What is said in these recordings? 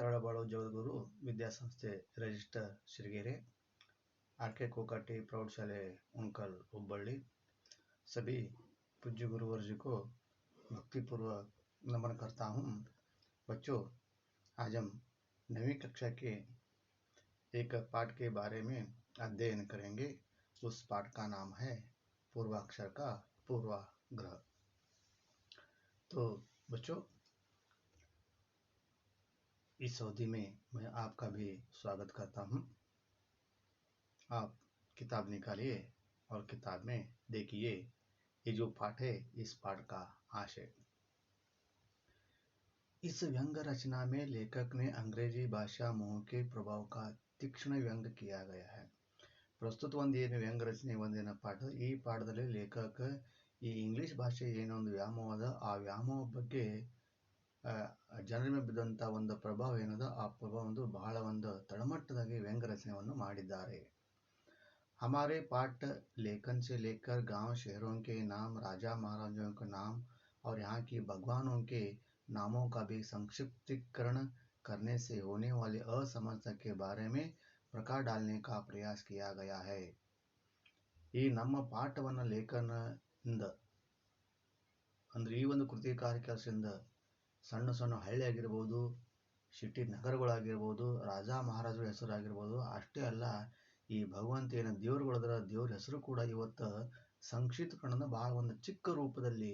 ತರಳಬಾಳು ಜಗದ್ಗುರು ವಿದ್ಯಾಸಂಸ್ಥೆ register शिरगेरे, R K. कोकाटी प्रौढ़शाले उनकल हुब्बಳ್ಳಿ। सभी पूज्य गुरुवर जी को भक्तिपूर्वक नमन करता हूँ। बच्चों, आज हम 9वीं कक्षा के एक पाठ के बारे में अध्ययन करेंगे। उस पाठ का नाम है पूर्वाक्षर का पूर्वाग्रह। तो बच्चों, इस अवधि में मैं आपका भी स्वागत करता हूँ। आप किताब निकालिए और किताब में देखिए ये जो पाठ है, इस पाठ का आशय। इस व्यंग रचना में लेखक ने अंग्रेजी भाषा मोह के प्रभाव का तीक्ष्ण व्यंग किया गया है। ಪ್ರಸ್ತುತ ಏನು ವ್ಯಂಗ್ಯ ರಚನೆ ಒಂದಿನ ಪಾಠ, ಈ ಪಾಠದಲ್ಲಿ ಲೇಖಕ ಈ ಇಂಗ್ಲಿಷ್ ಭಾಷೆ ಏನೊಂದು ವ್ಯಾಮೋಹದ ಆ ವ್ಯಾಮೋಹ ಬಗ್ಗೆ ಜನರ ಮೇಲೆ ಬಿದ್ದಂಥ ಒಂದು ಪ್ರಭಾವ ಏನದ ಆ ಪ್ರಭಾವ ಒಂದು ಬಹಳ ಒಂದು ತಳಮಟ್ಟದಾಗಿ ವ್ಯಂಗ್ಯ ರಚನೆಯನ್ನು ಮಾಡಿದ್ದಾರೆ। हमारे पाठ लेखन से लेकर गांव शहरों के नाम, राजा महाराजाओं के नाम और यहाँ की भगवानों के नामों का भी संक्षिप्तीकरण करने से होने वाली असमंजस के बारे में प्रकाश डालने का प्रयास किया गया है। ಈ ನಮ್ಮ ಪಾಠವನ್ನು ಲೇಖನದಿಂದ ಅಂದರೆ ಈ ಒಂದು ಕೃತಿಕಾರ ಕೆಲಸದಿಂದ ಸಣ್ಣ ಸಣ್ಣ ಹಳ್ಳಿ ಆಗಿರ್ಬೋದು, ಸಿಟಿ ನಗರಗಳಾಗಿರ್ಬೋದು, ರಾಜ ಮಹಾರಾಜರ ಹೆಸರಾಗಿರ್ಬೋದು, ಅಷ್ಟೇ ಅಲ್ಲ ಈ ಭಗವಂತ ಏನು ದೇವರುಗಳದರ ದೇವ್ರ ಹೆಸರು ಕೂಡ ಇವತ್ತು ಸಂಕ್ಷಿಪ್ತೀಕರಣ ಬಹಳ ಒಂದು ಚಿಕ್ಕ ರೂಪದಲ್ಲಿ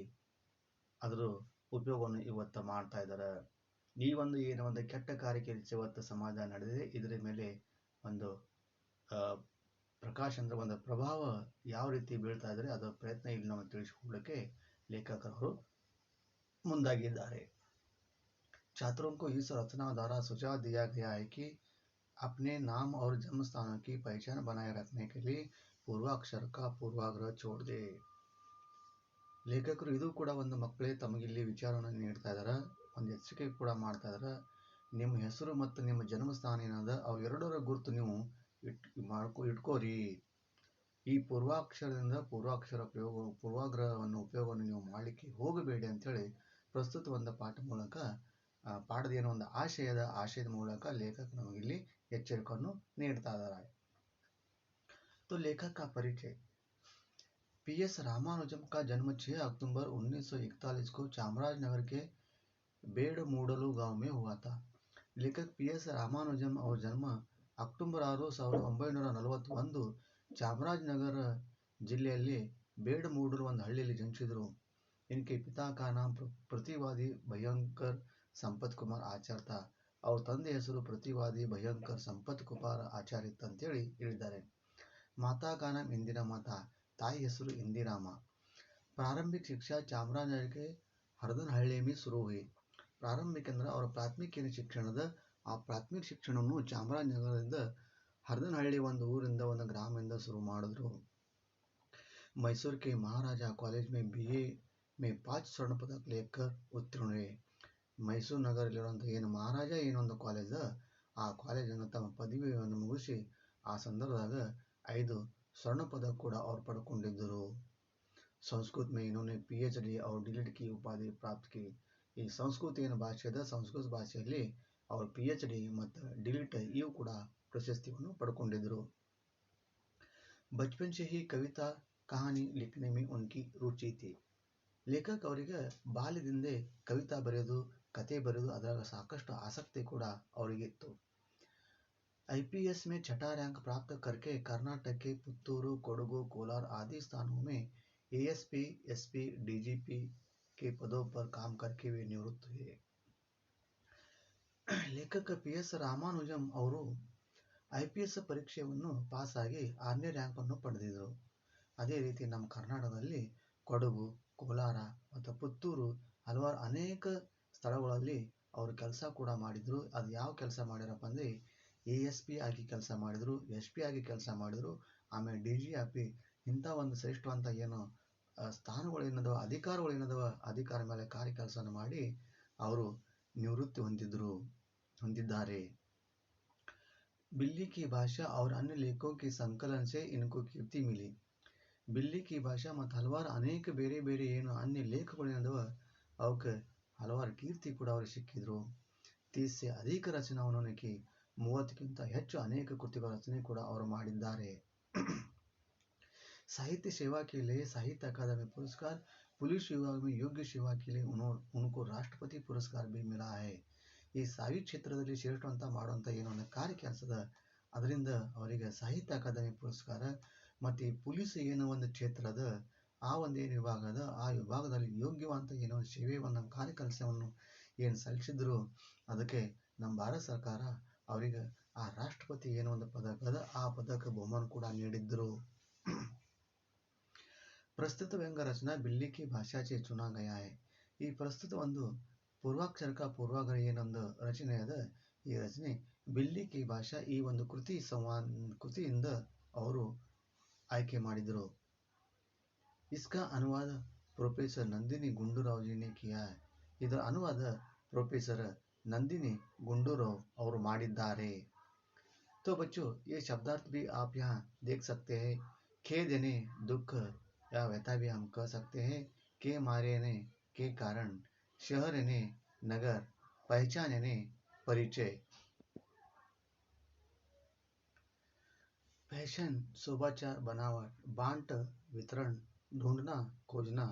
ಅದರ ಉಪಯೋಗವನ್ನು ಇವತ್ತು ಮಾಡ್ತಾ ಇದ್ದಾರೆ। ಈ ಒಂದು ಏನು ಒಂದು ಕೆಟ್ಟ ಕಾರ್ಯಕ್ಕೆ ಇವತ್ತು ಸಮಾಜ ನಡೆದಿದೆ, ಇದರ ಮೇಲೆ ಒಂದು ಪ್ರಕಾಶ ಅಂದ್ರೆ ಒಂದು ಪ್ರಭಾವ ಯಾವ ರೀತಿ ಬೀಳ್ತಾ ಇದ್ದಾರೆ ಅದರ ಪ್ರಯತ್ನ ಇಲ್ಲಿ ನಾವು ತಿಳಿಸಿಕೊಳ್ಳಕ್ಕೆ ಲೇಖಕರು ಮುಂದಾಗಿದ್ದಾರೆ। छात्रों को इस रचना द्वारा सुझाव दिया गया है कि अपने नाम और जन्म स्थानों की पहचान बनाए रखने के लिए पूर्वाक्षर का पूर्वाग्रह छोड़ दे। ಲೇಖಕರು ಇದು ಕೂಡ ಒಂದು ಮಕ್ಕಳೇ ತಮಗಿಲ್ಲಿ ವಿಚಾರವನ್ನು ನೀಡ್ತಾ ಇದ್ದಾರೆ, ಒಂದು ಎಚ್ಚರಿಕೆ ಕೂಡ ಮಾಡ್ತಾ ಇದ್ದಾರೆ। ನಿಮ್ಮ ಹೆಸರು ಮತ್ತು ನಿಮ್ಮ ಜನ್ಮಸ್ಥಾನ ಏನದ ಅವು ಎರಡರ ಗುರುತು ನೀವು ಇಟ್ಕೋರಿ। ಈ ಪೂರ್ವಾಕ್ಷರದಿಂದ ಪೂರ್ವಾಗ್ರಹವನ್ನು ಉಪಯೋಗವನ್ನು ನೀವು ಮಾಡಲಿಕ್ಕೆ ಹೋಗಬೇಡಿ ಅಂತೇಳಿ ಪ್ರಸ್ತುತ ಒಂದು ಪಾಠ ಮೂಲಕ ಪಾಠದ ಏನೋ ಒಂದು ಆಶಯದ ಮೂಲಕ ಲೇಖಕ ನಮಗಿಲ್ಲಿ ಎಚ್ಚರಿಕೆಯನ್ನು ನೀಡ್ತಾ ಇದ್ದಾರೆ। तो लेखक का परिचय। पी.एस. रामानुजम का जन्म 6 अक्टूबर 1941 को चामराजनगर के बेड़मूडलू गांव में हुआ था। लेखक पी.एस. रामानुजम और जन्म अक्टूबर 6, 1941 ಚಾಮರಾಜನಗರ ಜಿಲ್ಲೆಯಲ್ಲಿ ಬೇಡಮೂಡಲು ಒಂದು ಹಳ್ಳಿಯಲ್ಲಿ ಜನಿಸಿದರು। इनके पिता का नाम प्रतिवादी भयंकर संपत कुमार आचार्य था। ಅವ್ರ ತಂದೆ ಹೆಸರು ಪ್ರತಿವಾದಿ ಭಯಂಕರ್ ಸಂಪತ್ ಕುಮಾರ್ ಆಚಾರ್ಯ ಅಂತೇಳಿ ಹೇಳಿದ್ದಾರೆ। माता का नाम इंदिरा माता, ताई ಹೆಸರು इंदिरामा। प्रारंभिक शिक्षा ಚಾಮರಾಜನಗರ के ಹರದನಹಳ್ಳಿ में शुरू हुई। ಪ್ರಾರಂಭಿಕ ಅಂದ್ರೆ ಅವರ ಪ್ರಾಥಮಿಕ ಶಿಕ್ಷಣದ ಆ ಪ್ರಾಥಮಿಕ ಶಿಕ್ಷಣವನ್ನು ಚಾಮರಾಜನಗರದಿಂದ हरदनहಳ್ಳಿ ಒಂದು ಊರಿಂದ ಒಂದು ಗ್ರಾಮದಿಂದ ಶುರು ಮಾಡಿದ್ರು। मैसूर के महाराजा कॉलेज में BA में 5 स्वर्ण पदक लेकर उत्तीर्ण हुए। मैसूರು ನಗರದಲ್ಲಿರುವಂಥ ಏನು ಮಹಾರಾಜ ಏನೊಂದು ಕಾಲೇಜ್ ಆ ಕಾಲೇಜನ್ನು ತಮ್ಮ ಪದವಿಯನ್ನು ಮುಗಿಸಿ ಆ ಸಂದರ್ಭದಾಗ 5 स्वर्ण पदक ಕೂಡ ಅವರು ಪಡ್ಕೊಂಡಿದ್ದರು। संस्कृत में इन्होंने PhD और DLED की उपाधि प्राप्त की। ಈ ಸಂಸ್ಕೃತ ಏನು ಭಾಷೆ ಇದೆ, ಸಂಸ್ಕೃತ ಭಾಷೆಯಲ್ಲಿ ಅವರು PhD ಮತ್ತು DLED ಇವು ಕೂಡ प्रशस्तियों पड़कोंडिद्ದರು। बचपन से ही कविता कहानी लिखने में उनकी रुचि थी। लेखक ಅವರಿಗೆ ಬಾಲ್ಯದಿಂದ ಕವಿತಾ ಬರೆಯೋದು, ಕತೆ ಬರೆಯೋದು ಅದರಾಗ ಸಾಕಷ್ಟು ಆಸಕ್ತಿ ಕೂಡ ಅವರಿಗೆ ಇತ್ತು। IPS में 6ठा रैंक प्राप्त करके कर्नाटक के पुत्तूरू, कोडगु, कोलार आदि स्थानों में ASP, SP, DGP के पदों पर काम करके वे निवृत्त हुए। लेखक PS ರಾಮಾನುಜಂ ಅವರು IPS ಪರೀಕ್ಷೆಯನ್ನು ಪಾಸ್ ಆಗಿ 6ನೇ ರ್ಯಾಂಕ್ ಅನ್ನು ಪಡೆದಿದ್ದರು। ಅದೇ ರೀತಿ ನಮ್ಮ ಕರ್ನಾಟಕದಲ್ಲಿ ಕೊಡಗು, ಕೋಲಾರ ಮತ್ತು ಪುತ್ತೂರು ಹಲವಾರು ಅನೇಕ ಸ್ಥಳಗಳಲ್ಲಿ ಅವರು ಕೆಲಸ ಕೂಡ ಮಾಡಿದರು। ಅದು ಯಾವ ಕೆಲಸ ಮಾಡ್ಯಾರಪ್ಪ ಅಂದರೆ ASP ಆಗಿ ಕೆಲಸ ಮಾಡಿದರು, SP ಆಗಿ ಕೆಲಸ ಮಾಡಿದರು, ಆಮೇಲೆ DGP ಇಂಥ ಒಂದು ಶ್ರೇಷ್ಠವಂತ ಏನು ಸ್ಥಾನಗಳೇನದವ ಅಧಿಕಾರಗಳೇನದವ ಅಧಿಕಾರ ಮೇಲೆ ಕಾರ್ಯ ಕೆಲಸವನ್ನು ಮಾಡಿ ಅವರು ನಿವೃತ್ತಿ ಹೊಂದಿದ್ದಾರೆ। बिल्ली की भाषा और अन्य लेखों के संकलन से इनको कीर्ति मिली। बिल्ली की भाषा ಮತ್ತು ಹಲವಾರು ಅನೇಕ ಬೇರೆ ಬೇರೆ ಏನು ಅನ್ಯ ಲೇಖಗಳೇನದವ ಅವಕ್ಕೆ ಹಲವಾರು ಕೀರ್ತಿ ಕೂಡ ಅವ್ರಿಗೆ ಸಿಕ್ಕಿದ್ರು। 30 से अधिक रचना उन्होंने की. 30ಕ್ಕಿಂತ ಹೆಚ್ಚು ಅನೇಕ ಕೃತಿಗಳ ರಚನೆ ಕೂಡ ಅವರು ಮಾಡಿದ್ದಾರೆ. साहित्य सेवा के लिए साहित्य अकादमी पुरस्कार, पुलिस विभाग में योग्य सेवा के लिए उनको राष्ट्रपति पुरस्कार भी मिला है. ಈ ಸಾಹಿತ್ಯ ಕ್ಷೇತ್ರದಲ್ಲಿ ಶ್ರೇಷ್ಠ ಅಂತ ಮಾಡುವಂಥ ಏನೋ ಒಂದು ಕಾರ್ಯ ಕೆಲಸದ ಅದರಿಂದ ಅವರಿಗೆ ಸಾಹಿತ್ಯ ಅಕಾದಮಿ ಪುರಸ್ಕಾರ ಮತ್ತು ಈ ಪೊಲೀಸ್ ಏನೋ ಒಂದು ಕ್ಷೇತ್ರದ ಆ ಒಂದು ಏನು ವಿಭಾಗದ ಆ ವಿಭಾಗದಲ್ಲಿ ಯೋಗ್ಯವಂತ ಏನೋ ಒಂದು ಸೇವೆ ಒಂದು ಕಾರ್ಯ ಕೆಲಸವನ್ನು ಏನು ಸಲ್ಲಿಸಿದ್ರು ಅದಕ್ಕೆ ನಮ್ಮ ಭಾರತ ಸರ್ಕಾರ ಅವರಿಗೆ ಆ ರಾಷ್ಟ್ರಪತಿ ಏನೋ ಒಂದು ಪದಕದ ಆ ಪದಕ ಬಹುಮಾನ ಕೂಡ ನೀಡಿದ್ದರು. प्रस्तुत व्यंग्य रचना बिल्ली की भाषा से चुना गया है. ಈ ಪ್ರಸ್ತುತ ಒಂದು ಪೂರ್ವಾಕ್ಷರಕ ಪೂರ್ವಾಗ್ರಹ ಏನೊಂದು ರಚನೆ ಅದ ಈ ರಚನೆ ಬಿಲ್ಲಿ ಕಿ ಭಾಷಾ ಈ ಒಂದು ಕೃತಿಯಿಂದ ಅವರು ಆಯ್ಕೆ ಮಾಡಿದರು. इसका अनुवाद प्रोफेसर नंदिनी गुंडूराव जी ने किया है. ಇದರ ಅನುವಾದ प्रोफेसर नंदिनी गुंडूराव ಅವರು ಮಾಡಿದ್ದಾರೆ. तो बच्चों ये शब्दार्थ भी आप यहाँ देख सकते हैं. खेद यानी दुख या व्यथा भी हम कह सकते हैं. के मारे ने के कारण, शहर ने नगर, पहचान ने परिचय. फैशन शोभाचार बनावट, बांट वितरण, ढूंढना खोजना,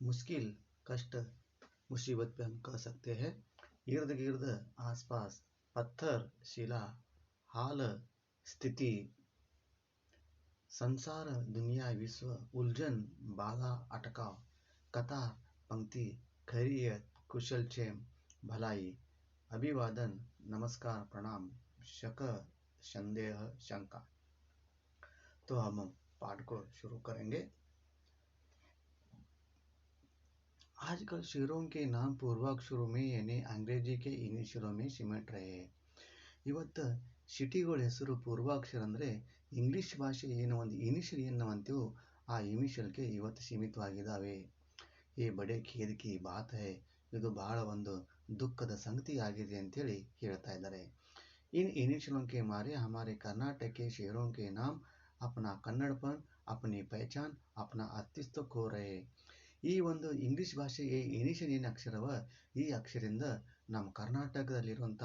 मुश्किल कष्ट मुसीबत पे हम कह सकते हैं. इर्द गिर्द आसपास, पत्थर शिला, हाल स्थिति, संसार दुनिया विश्व, उलझन बाधा अटकाव, कतार पंक्ति, खैरियत कुशल क्षेम भलाई, अभिवादन नमस्कार प्रणाम, शक संदेह शंका. तो हम पाठ को शुरू करेंगे. आजकल शेरों के नाम पूर्वाक्षरों में यानी अंग्रेजी के इनिशियलों में सिमट रहे हैं. ಇವತ್ತು ಸಿಟಿಗಳ ಹೆಸರು ಪೂರ್ವಾಕ್ಷರ ಅಂದರೆ ಇಂಗ್ಲಿಷ್ ಭಾಷೆ ಏನೋ ಒಂದು ಇನಿಷಿಯಲ್ ಏನು ಅಂತೀವೋ ಆ ಇನಿಷಿಯಲ್ಗೆ ಇವತ್ತು ಸೀಮಿತವಾಗಿದ್ದಾವೆ. ಈ ಬಡೆ ಖೇದ್ ಕಿ ಬಾತ್ ಹೈ, ಇದು ಬಹಳ ಒಂದು ದುಃಖದ ಸಂಗತಿ ಆಗಿದೆ ಅಂತೇಳಿ ಹೇಳ್ತಾ ಇದ್ದಾರೆ. इन इनिशियलों के मारे हमारे कर्नाटक के शहरों के नाम अपना कन्नड़पन, अपनी पहचान, अपना अस्तित्व खो रहे. ಈ ಒಂದು ಇಂಗ್ಲಿಷ್ ಭಾಷೆ ಇನಿಷಿಯಲ್ ಏನು ಅಕ್ಷರವ ಈ ಅಕ್ಷರದಿಂದ ನಮ್ಮ ಕರ್ನಾಟಕದಲ್ಲಿರುವಂಥ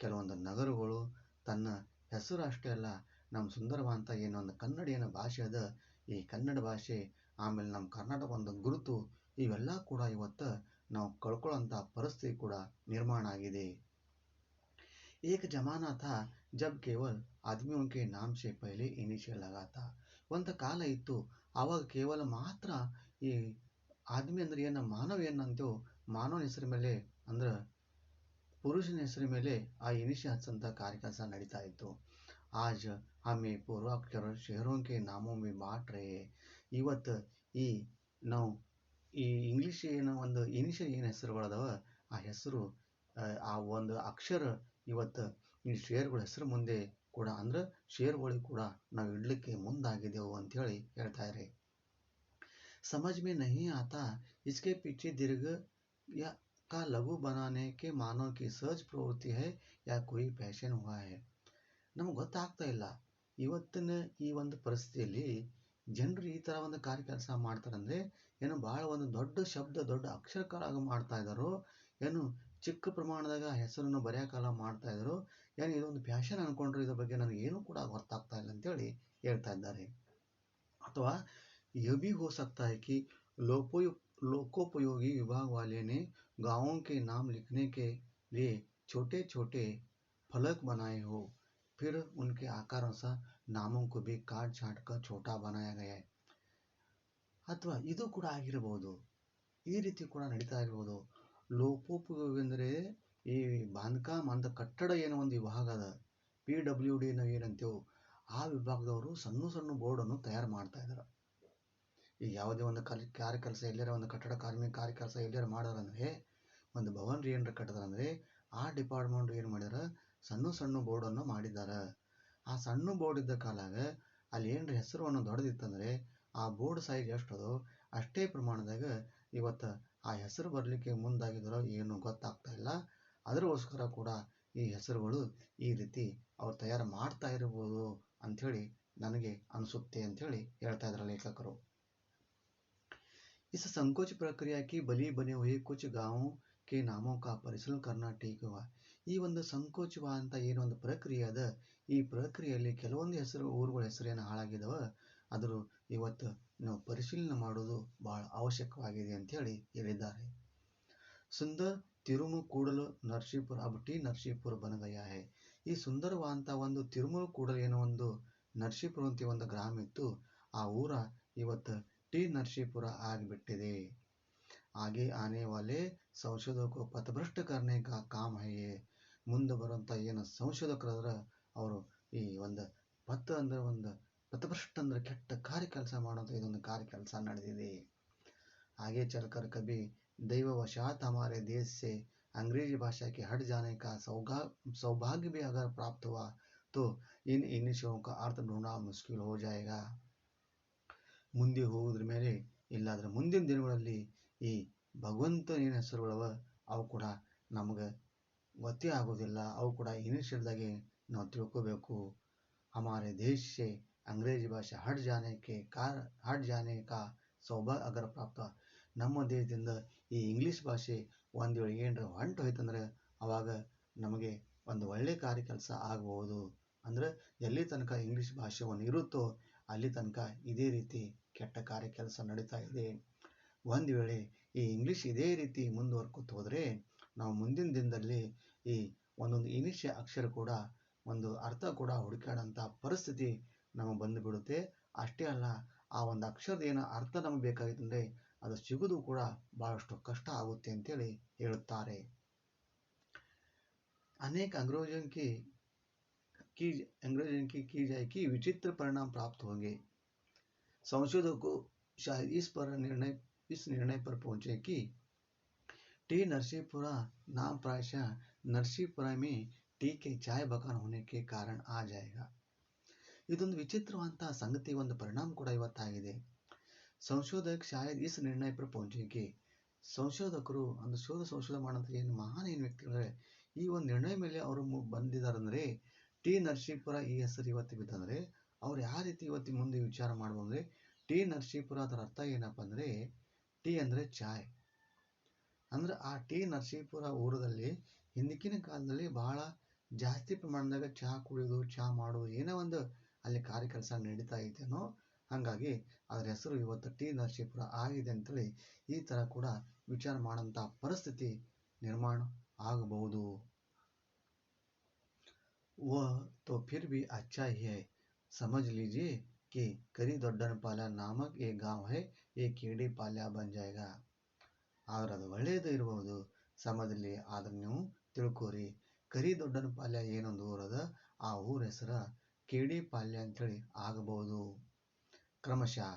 ಕೆಲವೊಂದು ನಗರಗಳು ತನ್ನ ಹೆಸರು ಅಷ್ಟೇ ಅಲ್ಲ ನಮ್ಮ ಸುಂದರವಾದಂಥ ಏನೊಂದು ಕನ್ನಡ ಏನು ಭಾಷೆ ಅದ ಈ ಕನ್ನಡ ಭಾಷೆ ಆಮೇಲೆ ನಮ್ಮ ಕರ್ನಾಟಕ ಒಂದು ಗುರುತು ಇವೆಲ್ಲ ಕೂಡ ಇವತ್ತು ನಾವು ಕಳ್ಕೊಳ್ಳೋಂಥ ಪರಿಸ್ಥಿತಿ ಕೂಡ ನಿರ್ಮಾಣ ಆಗಿದೆ. एक जमाना था जब केवल आदमियों के नाम से पहले इनिशियल लगा था. ಒಂದು ಕಾಲ ಇತ್ತು ಆವಾಗ ಕೇವಲ ಮಾತ್ರ ಈ ಆದ್ಮಿ ಅಂದ್ರೆ ಏನು ಮಾನವ ಏನಂತೇವು ಮಾನವನ ಹೆಸರು ಮೇಲೆ ಅಂದ್ರೆ पुरुषನ ಹೆಸರು ಮೇಲೆ ಆ ಇನಿಷಿಯಲ್ ಹಚ್ಚಂತ ಕಾರ್ಯ ಕೆಲಸ ನಡೀತಾ ಇತ್ತು. आज हमें पूर्वाक्षर शहरों के नामों में बांट रहे हैं. ಇವತ್ತು ಈ ನಾವು ಈ ಇಂಗ್ಲಿಷ್ ಏನೋ ಒಂದು ಇನಿಷಿಯಲ್ ಏನು ಹೆಸರುಗಳದಾವ ಆ ಹೆಸರು ಆ ಒಂದು ಅಕ್ಷರ ಇವತ್ತು ಈ ಶೇರ್ಗಳ ಹೆಸರು ಮುಂದೆ ಕೂಡ ಅಂದ್ರೆ ಶೇರ್ಗಳಿಗೆ ಕೂಡ ನಾವು ಇಡ್ಲಿಕ್ಕೆ ಮುಂದಾಗಿದ್ದೆವು ಅಂಥೇಳಿ ಹೇಳ್ತಾ ಇದ್ದಾರೆ. समझ में नहीं आता इसके पीछे दीर्घ या का लघु बनाने के मानव की सहज प्रवृत्ति है या कोई ಫ್ಯಾಷನ್ हुआ है. ನಮ್ಗೆ ಗೊತ್ತಾಗ್ತಾ ಇಲ್ಲ ಇವತ್ತಿನ ಈ ಒಂದು ಪರಿಸ್ಥಿತಿಯಲ್ಲಿ ಜನರು ಈ ಥರ ಒಂದು ಕಾರ್ಯ ಕೆಲಸ ಮಾಡ್ತಾರಂದ್ರೆ ಏನು ಭಾಳ ಒಂದು ದೊಡ್ಡ ಶಬ್ದ ದೊಡ್ಡ ಅಕ್ಷರಗಳಾಗಿ ಮಾಡ್ತಾ ಇದ್ದಾರೋ ಏನು ಚಿಕ್ಕ ಪ್ರಮಾಣದಾಗ ಹೆಸರನ್ನು ಬರೆಯೋಕಾಲ ಮಾಡ್ತಾ ಇದ್ರು ಏನು ಇದೊಂದು ಫ್ಯಾಷನ್ ಅನ್ಕೊಂಡ್ರು ಇದ್ರ ಬಗ್ಗೆ ನನಗೆ ಏನೂ ಕೂಡ ಗೊತ್ತಾಗ್ತಾ ಇಲ್ಲ ಅಂತೇಳಿ ಹೇಳ್ತಾ ಇದ್ದಾರೆ. ಅಥವಾ यह भी हो सकता है कि लोकोपयोगी विभाग वाले ने गांवों के नाम लिखने के लिए छोटे छोटे फलक बनाए हो, फिर उनके आकार अनुसार नामों को भी काट छाट कर छोटा बनाया गया है. ಅಥವಾ ಇದು ಕೂಡ ಆಗಿರಬಹುದು, ಈ ರೀತಿ ಕೂಡ ನಡೀತಾ ಇರಬಹುದು. ಲೋಕೋಪಯೋಗಿ ಅಂದರೆ ಈ ಬಾಂಧಕಾಮ್ ಅಂತ ಕಟ್ಟಡ ಏನೋ ಒಂದು ವಿಭಾಗ ಅದ PWD ನಾವು ಏನಂತೇವು ಆ ವಿಭಾಗದವರು ಸಣ್ಣ ಸಣ್ಣ ಬೋರ್ಡನ್ನು ತಯಾರು ಮಾಡ್ತಾ ಇದ್ದಾರೆ. ಈಗ ಯಾವುದೇ ಒಂದು ಕಾರ್ಯ ಕೆಲಸ ಎಲ್ಲರ ಒಂದು ಕಟ್ಟಡ ಕಾರ್ಯ ಕೆಲಸ ಎಲ್ಲರ ಮಾಡೋರಂದ್ರೆ ಒಂದು ಭವನ ಏನರ ಕಟ್ಟದಾರಂದ್ರೆ ಆ ಡಿಪಾರ್ಟ್ಮೆಂಟ್ ಏನು ಮಾಡ್ಯಾರ ಸಣ್ಣ ಸಣ್ಣ ಬೋರ್ಡನ್ನು ಮಾಡಿದ್ದಾರೆ. ಆ ಸಣ್ಣ ಬೋರ್ಡ್ ಇದ್ದ ಕಾಲಾಗ ಅಲ್ಲಿ ಏನರ ಹೆಸರು ದೊಡ್ಡದಿತ್ತಂದ್ರೆ ಆ ಬೋರ್ಡ್ ಸೈಜ್ ಎಷ್ಟದೋ ಅಷ್ಟೇ ಪ್ರಮಾಣದಾಗ ಇವತ್ತು ಆ ಹೆಸರು ಬರಲಿಕ್ಕೆ ಮುಂದಾಗಿದ್ದಾರೋ ಏನು ಗೊತ್ತಾಗ್ತಾ ಇಲ್ಲ. ಅದಕ್ಕೋಸ್ಕರ ಕೂಡ ಈ ಹೆಸರುಗಳು ಈ ರೀತಿ ಅವ್ರು ತಯಾರು ಮಾಡ್ತಾ ಇರ್ಬೋದು ಅಂಥೇಳಿ ನನಗೆ ಅನಿಸುತ್ತೆ ಅಂಥೇಳಿ ಹೇಳ್ತಾ ಇದ್ದಾರೆ ಲೇಖಕರು. इस संकोच प्रक्रिया की बलि बने हुए कुछ गांवों के नामों का परिशीलन करना ठीक हुआ. ಈ ಒಂದು ಸಂಕೋಚವಾದಂಥ ಏನೊಂದು ಪ್ರಕ್ರಿಯೆ ಅದ, ಈ ಪ್ರಕ್ರಿಯೆಯಲ್ಲಿ ಕೆಲವೊಂದು ಊರುಗಳ ಹೆಸರೇನು ಹಾಳಾಗಿದ್ದಾವ, ಅದ್ರ ಇವತ್ತು ನಾವು ಪರಿಶೀಲನೆ ಮಾಡೋದು ಬಹಳ ಅವಶ್ಯಕವಾಗಿದೆ ಅಂತೇಳಿ ಹೇಳಿದ್ದಾರೆ. ಸುಂದರ್ ತಿರುಮು ಕೂಡಲು ನರಸೀಪುರ ಅಬ್ ಟಿ ನರಸೀಪುರ ಬನ್ ಗಯಾ ಹೈ. ಈ ಸುಂದರವಾದಂಥ ಒಂದು ತಿರುಮುರು ಕೂಡಲು ಏನೋ ಒಂದು ನರಸೀಪುರ ಅಂತ ಒಂದು ಗ್ರಾಮ ಇತ್ತು, ಆ ಊರ ಇವತ್ತು ಟಿ ನರಸೀಪುರ ಆಗಿಬಿಟ್ಟಿದೆ. ಆगे आने वाले ಸಂಶೋಧಕ ಪಥಭ್ರಷ್ಟ करने का काम है ये. ಮುಂದೆ ಬರುವಂಥ ಏನು ಸಂಶೋಧಕರಾದ್ರೆ ಅವರು ಈ ಒಂದು ಪಥಭ್ರಷ್ಟ ಅಂದ್ರೆ ಕೆಟ್ಟ ಕಾರ್ಯ ಕೆಲಸ ಮಾಡೋದು ಇದೊಂದು ಕಾರ್ಯ ಕೆಲಸ ನಡೆದಿದೆ. आगे चलकर कभी दैववशात हमारे देश से अंग्रेजी भाषा के हट जाने का सौभाग्य भी अगर प्राप्त हुआ तो इन इंग्लिशों का अर्थ ढूंढना मुश्किल हो जाएगा. ಮುಂದೆ ಹೋಗೋದ್ರ ಮೇಲೆ ಇಲ್ಲಾದ್ರೆ ಮುಂದಿನ ದಿನಗಳಲ್ಲಿ ಈ ಭಗವಂತನ ಹೆಸರುಗಳವ ಅವು ಕೂಡ ನಮಗೆ ಗೊತ್ತೇ ಆಗೋದಿಲ್ಲ, ಅವು ಕೂಡ ಇಂಗ್ಲೀಷ್ದಾಗೆ ನಾವು ತಿಳ್ಕೋಬೇಕು. हमारे देश से अंग्रेजी भाषा हट जाने का सौभाग्य अगर प्राप्त. ನಮ್ಮ ದೇಶದಿಂದ ಈ ಇಂಗ್ಲೀಷ್ ಭಾಷೆ ಒಂದು ವೇಳೆ ಏನರ ಹೊಂಟು ಹೋಯ್ತಂದ್ರೆ ಅವಾಗ ನಮಗೆ ಒಂದು ಒಳ್ಳೆ ಕಾರ್ಯ ಕೆಲಸ ಆಗ್ಬೋದು. ಅಂದ್ರೆ ಎಲ್ಲಿ ತನಕ ಇಂಗ್ಲೀಷ್ ಭಾಷೆ ಒಂದು ಇರುತ್ತೋ ಅಲ್ಲಿ ತನಕ ಇದೇ ರೀತಿ ಕೆಟ್ಟ ಕಾರ್ಯ ಕೆಲಸ ನಡೀತಾ ಇದೆ. ಒಂದು ವೇಳೆ ಈ ಇಂಗ್ಲೀಷ್ ಇದೇ ರೀತಿ ಮುಂದುವರ್ಕೊತ ಹೋದರೆ ನಾವು ಮುಂದಿನ ದಿನದಲ್ಲಿ ಈ ಒಂದೊಂದು ಇಂಗ್ಲೀಷ್ ಅಕ್ಷರ ಕೂಡ ಒಂದು ಅರ್ಥ ಕೂಡ ಹುಡುಕಾಡೋಂಥ ಪರಿಸ್ಥಿತಿ ನಮಗೆ ಬಂದು ಬಿಡುತ್ತೆ. ಅಷ್ಟೇ ಅಲ್ಲ, ಆ ಒಂದು ಅಕ್ಷರದ ಏನೋ ಅರ್ಥ ನಮಗೆ ಬೇಕಾಗಿತ್ತಂದರೆ ಅದು ಸಿಗೋದು ಕೂಡ ಬಹಳಷ್ಟು ಕಷ್ಟ ಆಗುತ್ತೆ ಅಂತೇಳಿ ಹೇಳುತ್ತಾರೆ. ಅನೇಕ अंग्रेजों की जाए कि विचित्र परिणाम प्राप्त होंगे. संशोधकों शायद इस निर्णय पर पहुंचे कि टी नरसीपुरा नाम प्रायशः नरसीपुरा में टी के चाय बगान होने के कारण आ जाएगा. ಇದೊಂದು ವಿಚಿತ್ರವಾದಂಥ ಸಂಗತಿ, ಒಂದು ಪರಿಣಾಮ ಕೂಡ ಇವತ್ತಾಗಿದೆ. ಸಂಶೋಧಕ ಶಾಯದ್ ಇಸ್ ನಿರ್ಣಯ ಪರ ಪਹੁಂಚೆ. ಸಂಶೋಧಕರು ಒಂದು ಸಂಶೋಧನೆ ಮಾಡೋಂಥ ಏನು ಮಹಾನ್ ಏನು ವ್ಯಕ್ತಿಗಳೇ ಈ ಒಂದು ನಿರ್ಣಯ ಮೇಲೆ ಅವರು ಬಂದಿದ್ದಾರೆ ಅಂದರೆ ಟಿ ನರಸೀಪುರ ಈ ಹೆಸರು ಇವತ್ತು ಬಿತ್ತಂದರೆ ಅವ್ರು ಯಾವ ರೀತಿ ಇವತ್ತು ಮುಂದೆ ವಿಚಾರ ಮಾಡ್ಬೋದು ಅಂದರೆ ಟಿ ನರಸೀಪುರ ಅದರ ಅರ್ಥ ಏನಪ್ಪ ಅಂದರೆ ಟಿ ಅಂದರೆ ಚಾಯ್. ಅಂದ್ರೆ ಆ ಟಿ ನರಸೀಪುರ ಊರದಲ್ಲಿ ಹಿಂದಿನ ಕಾಲದಲ್ಲಿ ಬಹಳ ಜಾಸ್ತಿ ಪ್ರಮಾಣದಾಗ ಚಹಾ ಕುಡಿಯೋದು, ಚಹಾ ಮಾಡೋದು ಏನೋ ಒಂದು ಅಲ್ಲಿ ಕಾರ್ಯ ಕೆಲಸ ನಡೀತಾ ಇತ್ತೇನೋ, ಹಾಗಾಗಿ ಅದರ ಹೆಸರು ಇವತ್ತು ಟಿ ನರಸೀಪುರ ಆಗಿದೆ ಅಂತೇಳಿ ಈ ಥರ ಕೂಡ ವಿಚಾರ ಮಾಡೋಂಥ ಪರಿಸ್ಥಿತಿ ನಿರ್ಮಾಣ ಆಗಬಹುದು. वह तो फिर भी अच्छा ही है. समझ लीजिए कि करीदೊಡ್ಡನಪಾಳ್ಯ नामक एक गांव है, ये केडी पाಳ್ಯ बन जाएगा. ಆದ್ರೆ ಅದು ಒಳ್ಳೆಯದು ಇರಬಹುದು, ಸಮದಲ್ಲಿ ಆದ್ರೆ ನೀವು ತಿಳ್ಕೋರಿ ಕರಿದೊಡ್ಡನಪಾಳ್ಯ ಏನೊಂದು ಊರದ ಆ ಊರ ಹೆಸರ केडी पाಳ್ಯ ಅಂತೇಳಿ ಆಗಬಹುದು. क्रमशः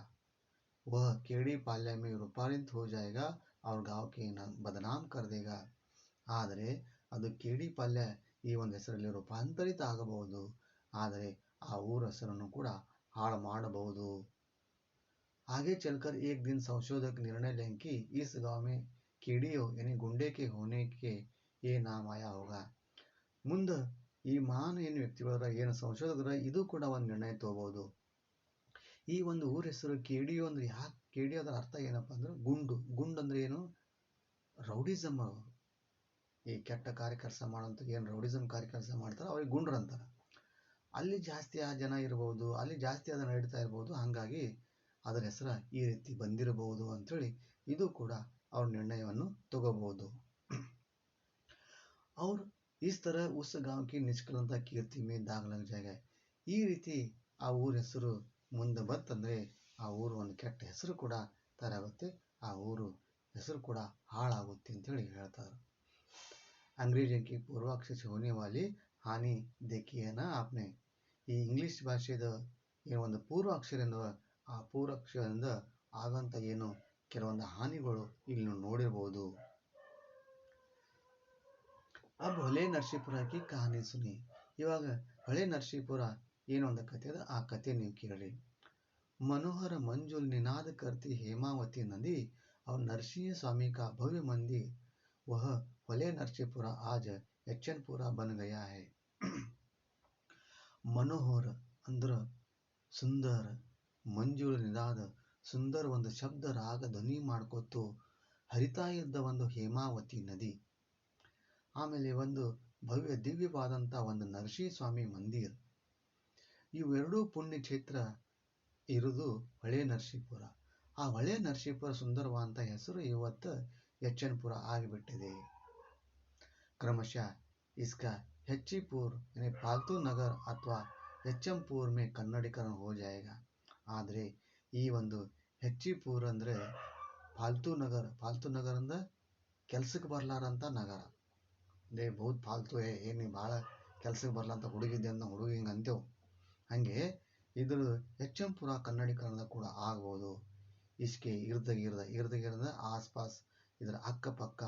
वह केडी पाಳ್ಯ में रूपांतरित हो जाएगा और गांव के बदनाम कर देगा. ಆದರೆ ಅದು केडी पाಳ್ಯ ಈ ಒಂದು ಹೆಸರಲ್ಲಿ ರೂಪಾಂತರಿತ ಆಗಬಹುದು, ಆದರೆ ಆ ಊರ ಹೆಸರನ್ನು ಕೂಡ ಹಾಳು ಮಾಡಬಹುದು. आगे चलकर एक दिन संशोधक निर्णय लें कि इस गांव में केडियो यानी गुंडे के होने के ये नाम आया होगा. ಮುಂದೆ ಈ ಮಹಾನ್ ಏನು ವ್ಯಕ್ತಿಗಳ ಏನು ಸಂಶೋಧಕರ ಇದು ಕೂಡ ಒಂದು ನಿರ್ಣಯ ತಗೋಬಹುದು. ಈ ಒಂದು ಊರ ಹೆಸರು ಕೇಡಿಯೋ ಅಂದ್ರೆ ಯಾಕೆ ಕೇಡಿಯೋ ಅದರ ಅರ್ಥ ಏನಪ್ಪ ಅಂದ್ರೆ ಗುಂಡು ಅಂದ್ರೆ ಏನು, ರೌಡಿಸಮ್. ಈ ಕೆಟ್ಟ ಕಾರ್ಯ ಕೆಲಸ ಮಾಡೋಂಥ ಏನು ರೌಡಿಸಮ್ ಕಾರ್ಯ ಕೆಲಸ ಮಾಡ್ತಾರೆ ಅವ್ರಿಗೆ ಗುಂಡ್ರು ಅಂತಾರೆ. ಅಲ್ಲಿ ಜಾಸ್ತಿ ಆ ಜನ ಇರ್ಬೋದು, ಅಲ್ಲಿ ಜಾಸ್ತಿ ಅದನ್ನು ನಡೀತಾ ಇರ್ಬೋದು, ಹಾಗಾಗಿ ಅದರ ಹೆಸರು ಈ ರೀತಿ ಬಂದಿರಬಹುದು ಅಂಥೇಳಿ ಇದು ಕೂಡ ಅವ್ರ ನಿರ್ಣಯವನ್ನು ತಗೋಬಹುದು. ಅವ್ರು इस तरह उस गांव की निष्कलंक कीर्ति में दाग लग जाएगा. ಈ ರೀತಿ ಆ ಊರ ಹೆಸರು ಮುಂದೆ ಬಂತಂದರೆ ಆ ಊರು ಒಂದು ಕೆಟ್ಟ ಹೆಸರು ಕೂಡ ತರಾಗುತ್ತೆ, ಆ ಊರು ಹೆಸರು ಕೂಡ ಹಾಳಾಗುತ್ತೆ ಅಂತೇಳಿ ಹೇಳ್ತಾರೆ. अंग्रेजी की पूर्वाक्षर से होने वाली हानि देखी है ना आपने. ಈ ಇಂಗ್ಲಿಷ್ ಭಾಷೆದ ಏನು ಒಂದು ಪೂರ್ವಾಕ್ಷರದಿಂದ ಆ ಪೂರ್ವಾಕ್ಷರದಿಂದ ಆಗಂತ ಏನು ಕೆಲವೊಂದು ಹಾನಿಗಳು ಇಲ್ಲಿ ನೋಡಿರ್ಬೋದು. अब ಹೊಳೆ ನರಸೀಪುರ की कहानी सुनी. ಇವಾಗ ಹೊಳೆ ನರಸೀಪುರ ಏನೋ ಒಂದು ಕಥೆ ಅದ, ಆ ಕಥೆ ನೀವು ಕೇಳಿ. मनोहर मंजुल निनाद करती हेमावती नदी और नरसिंह स्वामी का भव्य मंदिर वह ಹೊಳೆ ನರಸೀಪುರ आज ಯಚ್ಚನಪುರ बन गया है. ಮನೋಹರ ಅಂದ್ರ ಸುಂದರ, ಮಂಜುಳ ನಿನಾದ ಸುಂದರ ಒಂದು ಶಬ್ದ ರಾಗ ಧ್ವನಿ ಮಾಡ್ಕೊತು ಹರಿತಾ ಇದ್ದ ಒಂದು ಹೇಮಾವತಿ ನದಿ, ಆಮೇಲೆ ಒಂದು ಭವ್ಯ ದಿವ್ಯವಾದಂಥ ಒಂದು ನರಸಿಂಹಸ್ವಾಮಿ ಮಂದಿರ. ಇವೆರಡೂ ಪುಣ್ಯ ಕ್ಷೇತ್ರ ಇರುವುದು ಹೊಳೆ ನರಸೀಪುರ. ಆ ಹೊಳೆ ನರಸೀಪುರ ಸುಂದರವಾದಂಥ ಹೆಸರು ಇವತ್ತು ಎಚ್ ಎನ್ ಪುರ ಆಗಿಬಿಟ್ಟಿದೆ. क्रमशः इसका ಹೆಚ್ಚಿಪುರ್ यानी पालतू नगर ಅಥವಾ ಎಚ್ಎಂಪುರ್ में ಕನ್ನಡೀಕರಣ हो जाएगा. ಆದರೆ ಈ ಒಂದು ಹೆಚ್ಚಿಪುರ್ ಅಂದರೆ ಫಾಲ್ತು ನಗರ ಅಂದ್ರೆ ಕೆಲ್ಸಕ್ಕೆ ಬರಲಾರಂಥ ನಗರ. ಲೇ ಬಹುತ್ ಫಾಲ್ತು ಏನು ಭಾಳ ಕೆಲ್ಸಕ್ಕೆ ಬರಲಾರಂಥ ಹುಡುಗಿದ್ದೆ ಅಂತ ಹುಡುಗಿ ಹಿಂಗೆ ಅಂತೇವು. ಹಾಗೆ ಇದ್ರ ಎಚ್ಎಂಪುರ ಕನ್ನಡೀಕರಣ ಕೂಡ ಆಗ್ಬೋದು. ಇಸ್ಕೆ ಇರ್ದ ಗಿರ್ದ ಆಸ್ಪಾಸ್ ಇದರ ಅಕ್ಕಪಕ್ಕ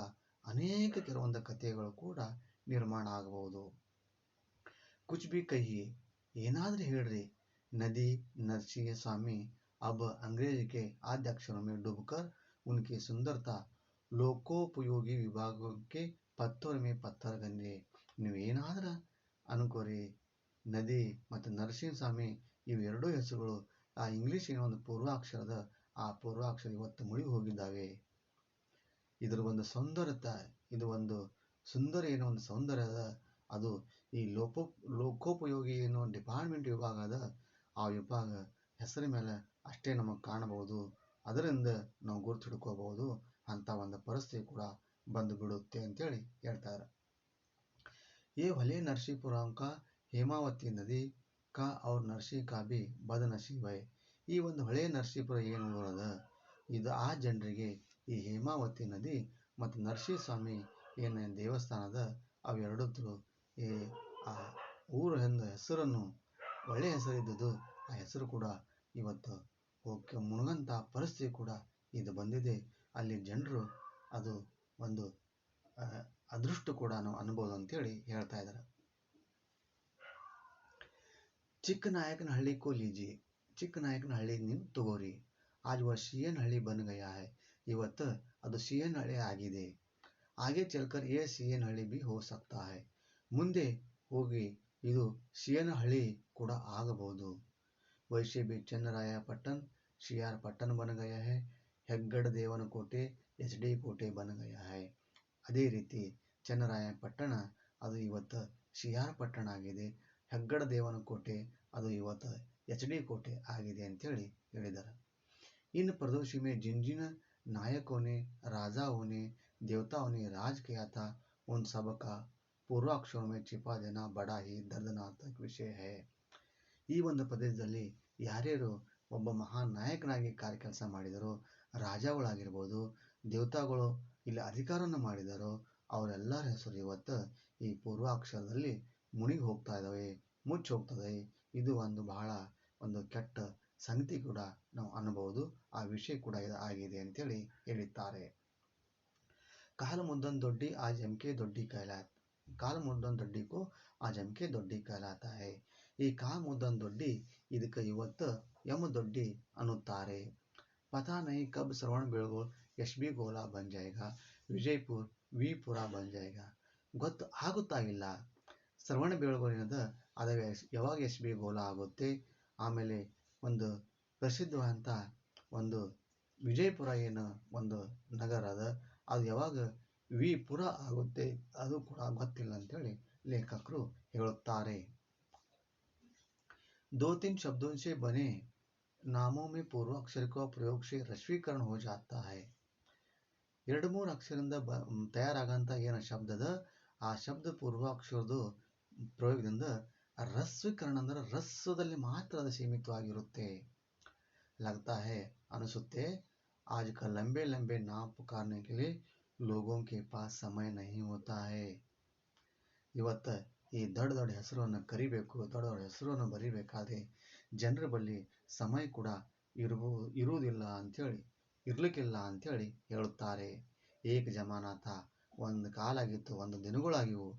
ಅನೇಕ ಕೆಲವೊಂದು ಕಥೆಗಳು ಕೂಡ ನಿರ್ಮಾಣ ಆಗಬಹುದು. ಕುಚ್ ಬಿ ಕಹಿಯೇ, ಏನಾದರೂ ಹೇಳ್ರಿ, नदी नरसिंह स्वामी अब अंग्रेज के आद्य अक्षरों में डूबकर उनकी सुंदरता ಲೋಕೋಪಯೋಗಿ ವಿಭಾಗಕ್ಕೆ ಪತ್ತೋರ ಮೇ ಪತ್ತರ ಗಂಜೆ. ನೀವೇನಾದರೂ ಅನ್ಕೋರಿ, ನದಿ ಮತ್ತು ನರಸಿಂಹಸ್ವಾಮಿ ಇವೆರಡೂ ಹೆಸರುಗಳು ಆ ಇಂಗ್ಲೀಷ್ ಏನೋ ಒಂದು ಪೂರ್ವಾಕ್ಷರದ ಆ ಪೂರ್ವಾಕ್ಷರ ಇವತ್ತು ಮುಳುಗಿ ಹೋಗಿದ್ದಾವೆ. ಇದರ ಒಂದು ಸೌಂದರ್ಯತೆ, ಇದು ಒಂದು ಸುಂದರ ಏನೋ ಒಂದು ಸೌಂದರ್ಯ ಅದ, ಅದು ಈ ಲೋಕೋಪಯೋಗಿ ಏನೋ ಡಿಪಾರ್ಟ್ಮೆಂಟ್ ವಿಭಾಗ ಅದ, ಆ ವಿಭಾಗ ಹೆಸರ ಮೇಲೆ ಅಷ್ಟೇ ನಮಗೆ ಕಾಣಬಹುದು. ಅದರಿಂದ ನಾವು ಗುರುತು ಹಿಡ್ಕೋಬಹುದು. ಅಂತ ಒಂದು ಪರಿಸ್ಥಿತಿ ಕೂಡ ಬಂದು ಬಿಡುತ್ತೆ ಅಂತೇಳಿ ಹೇಳ್ತಾರೆ. ये भले नरसिंहपुर का ಹೇಮಾವತಿ ನದಿ ಕಾ ಅವ್ರ ನರಸಿಂಹ ಕಾ ಬಿ ಬದನಸೀಬ್ ಹೈ. ಈ ಒಂದು ಹಳೆ ನರಸೀಪುರ ಏನು ಊರದ, ಇದು ಆ ಜನರಿಗೆ ಈ ಹೇಮಾವತಿ ನದಿ ಮತ್ತು ನರಸಿಂಹಸ್ವಾಮಿ ಏನು ದೇವಸ್ಥಾನದ ಅವೆರಡೂ ಈ ಆ ಊರ ಹೆಸರನ್ನು ಒಳ್ಳೆಯ ಹೆಸರಿದ್ದುದು, ಆ ಹೆಸರು ಕೂಡ ಇವತ್ತು ಮುಳುಗಂಥ ಪರಿಸ್ಥಿತಿ ಕೂಡ ಇದು ಬಂದಿದೆ. ಅಲ್ಲಿ ಜನರು ಅದು ಒಂದು ಅದೃಷ್ಟ ಕೂಡ ನಾವು ಅನ್ಬೋದು ಅಂತೇಳಿ ಹೇಳ್ತಾ ಇದ್ದಾರೆ. ಚಿಕ್ಕನಾಯಕನಹಳ್ಳಿ ಕೋ ಲೀಜಿಯೇ, ಚಿಕ್ಕನಾಯಕನಹಳ್ಳಿ ನೀವು ತಗೋರಿ. ಆಜ್ ವಹ ಸಿಎನಹಳ್ಳಿ ಬನ್ ಗಯಾ ಹೈ. ಇವತ್ತು ಅದು ಸಿಎನಹಳ್ಳಿ ಆಗಿದೆ. ಆಗೆ ಚಲ್ಕರ್ ಯೇ ಸಿಎನಹಳ್ಳಿ ಬಿ ಹೋ ಸಕ್ತಾ ಹೈ. ಮುಂದೆ ಹೋಗಿ ಇದು ಸಿಎನಹಳ್ಳಿ ಕೂಡ ಆಗಬಹುದು. वैसे भी चन्नरायपट्टन सीआर पट्टन बन गया है. ಹೆಗ್ಗಡ ದೇವನಕೋಟೆ ಎಚ್ ಡಿ ಕೋಟೆ ಬನ್ ಗಯಾ ಹೈ. ಅದೇ ರೀತಿ ಚನ್ನರಾಯಪಟ್ಟಣ ಅದು ಇವತ್ತು ಸಿಆರ್ ಪಟ್ಟಣ ಆಗಿದೆ. ಹೆಗ್ಗಡ ದೇವನಕೋಟೆ ಅದು ಇವತ್ತು ಎಚ್ ಡಿ ಕೋಟೆ ಆಗಿದೆ ಅಂತೇಳಿ ಹೇಳಿದ್ದಾರೆ. इन प्रदेशों में जिन जिन नायकों ने, राजाओं ने, देवताओं ने राज किया था, उन सब का पूर्वाक्षरों में छिपा देना बड़ा ही दर्दनाक विषय है. ಈ ಒಂದು ಪ್ರದೇಶದಲ್ಲಿ ಯಾರ್ಯಾರು ಒಬ್ಬ ಮಹಾನ್ ನಾಯಕನಾಗಿ ಕೆಲಸ ಮಾಡಿದರೋ, ರಾಜಾಗಳಾಗಿರ್ಬೋದು, ದೇವತಾಗಳು ಇಲ್ಲಿ ಅಧಿಕಾರವನ್ನು ಮಾಡಿದರೋ, ಅವರೆಲ್ಲರ ಹೆಸರು ಇವತ್ತು ಈ ಪೂರ್ವಾಕ್ಷರದಲ್ಲಿ ಮುಳುಗಿ ಹೋಗ್ತಾ ಇದ್ದಾವೆ, ಮುಚ್ಚಿ ಹೋಗ್ತದೆ. ಇದು ಒಂದು ಬಹಳ ಒಂದು ಕೆಟ್ಟ ಸಂಗತಿ ಕೂಡ ನಾವು ಅನ್ಬೋದು. ಆ ವಿಷಯ ಕೂಡ ಇದು ಆಗಿದೆ ಅಂತೇಳಿ ಹೇಳಿದ್ದಾರೆ. ಕಾಲ ಮುದ್ದನ್ ದೊಡ್ಡಿ ಆಜ್ ಎಮ್ಕೆ ದೊಡ್ಡಿ ಕೈಲಾತ್. ಕಾಲ ಮುದ್ದನ್ ದೊಡ್ಡಿಗೂ ಆಜ್ ಎಮ್ಕೆ ದೊಡ್ಡಿ ಕೈಲಾತ ಹೈ. ಈ ಕಾಲ ಮುದ್ದನ್ ದೊಡ್ಡಿ ಇದಕ್ಕೆ ಇವತ್ತು ಯಮ ದೊಡ್ಡಿ ಅನ್ನುತ್ತಾರೆ. ಪತಾ ನಹಿ ಕಬ್ ಶ್ರವಣ ಬೆಳಗೊಳ ಎಸ್ ಬಿ ಗೋಲಾ ಬನ್ ಜಾಯೇಗಾ, ವಿಜಯಪುರ ವಿ ಪುರ ಬನ್ ಜಾಯೇಗಾ. ಗೊತ್ತು ಆಗುತ್ತಾ ಇಲ್ಲ. ಶ್ರವಣ ಬೆಳಗೊಳ ಏನದ ಅದು ಯಾವಾಗ ಎಸ್ ಬಿ ಗೋಲಾ ಆಗುತ್ತೆ. ಆಮೇಲೆ ಒಂದು ಪ್ರಸಿದ್ಧವಾದಂಥ ಒಂದು ವಿಜಯಪುರ ಏನು ಒಂದು ನಗರ ಅದ, ಅದು ಯಾವಾಗ ವಿ ಪುರ ಆಗುತ್ತೆ ಅದು ಕೂಡ ಗೊತ್ತಿಲ್ಲ ಅಂತೇಳಿ ಲೇಖಕರು ಹೇಳುತ್ತಾರೆ. दो तीन शब्दों से बने नामों में पूर्वाक्षर का प्रयोग से रस्वीकरण हो जाता है. ಎರಡು ಮೂರು ಅಕ್ಷರದಿಂದ ತಯಾರಾಗಂಥ ಏನು ಶಬ್ದದ ಆ ಶಬ್ದ ಪೂರ್ವಾಕ್ಷರದ ಪ್ರಯೋಗದಿಂದ ರಸ್ವೀಕರಣ ಅಂದ್ರೆ ರಸ್ವದಲ್ಲಿ ಮಾತ್ರ ಅದು ಸೀಮಿತವಾಗಿರುತ್ತೆ. लगता है ಅನಿಸುತ್ತೆ. आजकल लंबे लंबे नाम पुकारने के लिए लोगों के पास समय नहीं होता है. ಇವತ್ತು ಈ ದೊಡ್ಡ ದೊಡ್ಡ ಹೆಸರನ್ನು ಕರಿಬೇಕು, ದೊಡ್ಡ ದೊಡ್ಡ ಹೆಸರನ್ನು ಬರಿಬೇಕಾದ್ರೆ ಜನರ ಬಳಿ ಸಮಯ ಕೂಡ ಇರುವುದಿಲ್ಲ ಅಂಥೇಳಿ, ಇರ್ಲಿಕ್ಕಿಲ್ಲ ಅಂಥೇಳಿ ಹೇಳುತ್ತಾರೆ. ಏಕ ಜಮಾನಾಥ, ಒಂದು ಕಾಲಾಗಿತ್ತು, ಒಂದು ದಿನಗಳಾಗಿವು.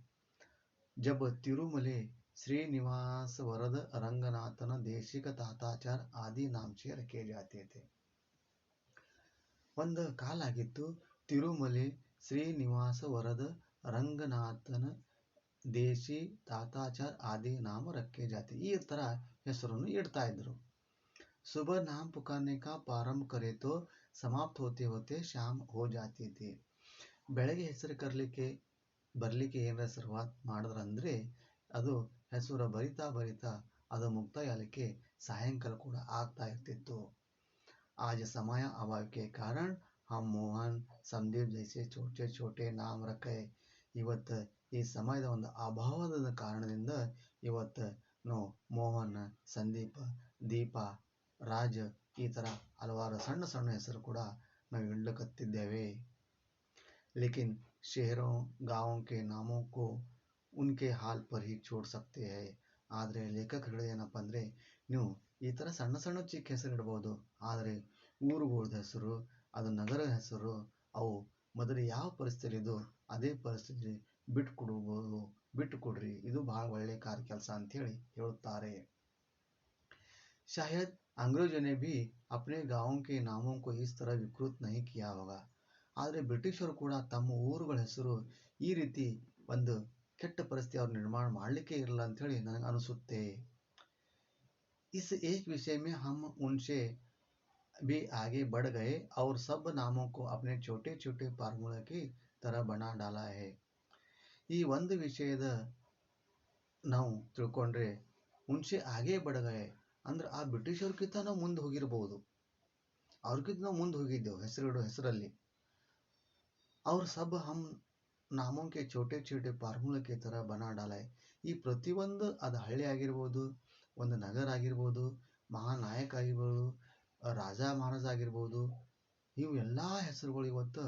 ಜಬ್ ತಿರುಮಲೆ ಶ್ರೀನಿವಾಸ ವರದ ರಂಗನಾಥನ ದೇಶಿಕ ತಾತಾಚಾರ ಆದಿ ನಾಮಚೆ ರಖೆ ಜಾತೆ ಥೆ. ಒಂದು ಕಾಲ ಆಗಿತ್ತು, ತಿರುಮಲೆ ಶ್ರೀನಿವಾಸ ವರದ ರಂಗನಾಥನ ದೇಶಿ ತಾತಾಚಾರ ಆದಿ ನಾಮ ರಖೆ ಜಾತಿ, ಈ ತರ ಹೆಸರನ್ನು ಇಡ್ತಾ ಇದ್ರು. ಸುಬಹ ನಾಮ ಪುಕಾರ್ನೆ ಕಾ ಪ್ರಾರಂಭ ಕರೆ ತೋ ಸಮಾಪ್ತ ಹೋತೆ ಹೋತೆ ಶಾಮ್ ಹೋ ಜಾತಿ ಥಿ. ಬೆಳಗ್ಗೆ ಹೆಸರು ಕರಲಿಕ್ಕೆ ಬರಲಿಕ್ಕೆ ಏನಾರ ಶುರುವಾತ್ ಮಾಡಿದ್ರಂದ್ರೆ ಅದು ಹೆಸರು ಬರಿತಾ ಬರಿತಾ ಅದು ಮುಕ್ತಾಯ ಆಗಲಿಕ್ಕೆ ಸಾಯಂಕಾಲ ಕೂಡ ಆಗ್ತಾ ಇರ್ತಿತ್ತು. आज समय अभाव के कारण हम मोहन संदीप जैसे छोटे छोटे नाम रखे. ಇವತ್ತು ಈ ಸಮಯದ ಒಂದು ಅಭಾವದ ಕಾರಣದಿಂದ ಇವತ್ತು ನಾವು ಮೋಹನ್, ಸಂದೀಪ, ದೀಪ, ರಾಜ್ ಈ ಥರ ಹಲವಾರು ಸಣ್ಣ ಸಣ್ಣ ಹೆಸರು ಕೂಡ ನಾವು ಇಡ್ಲಿಕತ್ತಿದ್ದೇವೆ. लेकिन शहरों गाँवों के नामों को उनके हाल पर ही छोड़ सकते हैं. ಆದರೆ ಲೇಖಕರು ಹೇಳೋದೇನಪ್ಪ ಅಂದರೆ, ನೀವು ಈ ಥರ ಸಣ್ಣ ಸಣ್ಣ ಚಿಕ್ಕ ಹೆಸರು ಇಡ್ಬೋದು, ಆದರೆ ಊರುಗಳದ ಹೆಸರು, ಅದು ನಗರ ಹೆಸರು, ಅವು ಮೊದಲು ಯಾವ ಪರಿಸ್ಥಿತಿಲಿದ್ದು ಅದೇ ಪರಿಸ್ಥಿತಿ ಬಿಟ್ಟು ಕೊಡ್ರಿ, ಇದು ಬಹಳ ಒಳ್ಳೆಯ ಕಾರ್ಯ ಕೆಲಸ ಅಂತೇಳಿ ಹೇಳುತ್ತಾರೆ. शायद अंग्रेजों ने भी अपने गाँवों के नामों को इस तरह विकृत नहीं किया होगा. ಆದರೆ ಬ್ರಿಟಿಷರು ಕೂಡ ತಮ್ಮ ಊರುಗಳ ಹೆಸರು ಈ ರೀತಿ ಒಂದು ಕೆಟ್ಟ ಪರಿಸ್ಥಿತಿ ಅವ್ರು ನಿರ್ಮಾಣ ಮಾಡಲಿಕ್ಕೆ ಇರಲ್ಲ ಅಂಥೇಳಿ ನನಗೆ ಅನಿಸುತ್ತೆ. इस एक विषय में हम उनसे भी आगे बढ़ गए और सब नामों को अपने छोटे छोटे फार्मूला की तरह बना डाला है. ಈ ಒಂದು ವಿಷಯದ ನಾವು ತಿಳ್ಕೊಂಡ್ರೆ ಉನ್ಸೆ ಆಗೇ ಬಡಗಯೆ ಅಂದ್ರೆ ಆ ಬ್ರಿಟಿಷರ್ಕಿಂತ ನಾವು ಮುಂದೆ ಹೋಗಿರ್ಬೋದು, ಅವ್ರಿಗಿಂತ ನಾವು ಮುಂದೆ ಹೋಗಿದ್ದೆವು ಹೆಸರಲ್ಲಿ. और सब हम नामों के छोटे छोटे फार्मूला के तरह बना डाला है. ಈ ಪ್ರತಿಯೊಂದು ಅದು ಹಳ್ಳಿ ಆಗಿರ್ಬೋದು, ಒಂದು ನಗರ ಆಗಿರ್ಬೋದು, ಮಹಾನಾಯಕ ಆಗಿರ್ಬೋದು, ರಾಜ ಮಹಾರಾಜ ಆಗಿರ್ಬೋದು, ಇವು ಎಲ್ಲ ಹೆಸರುಗಳು ಇವತ್ತು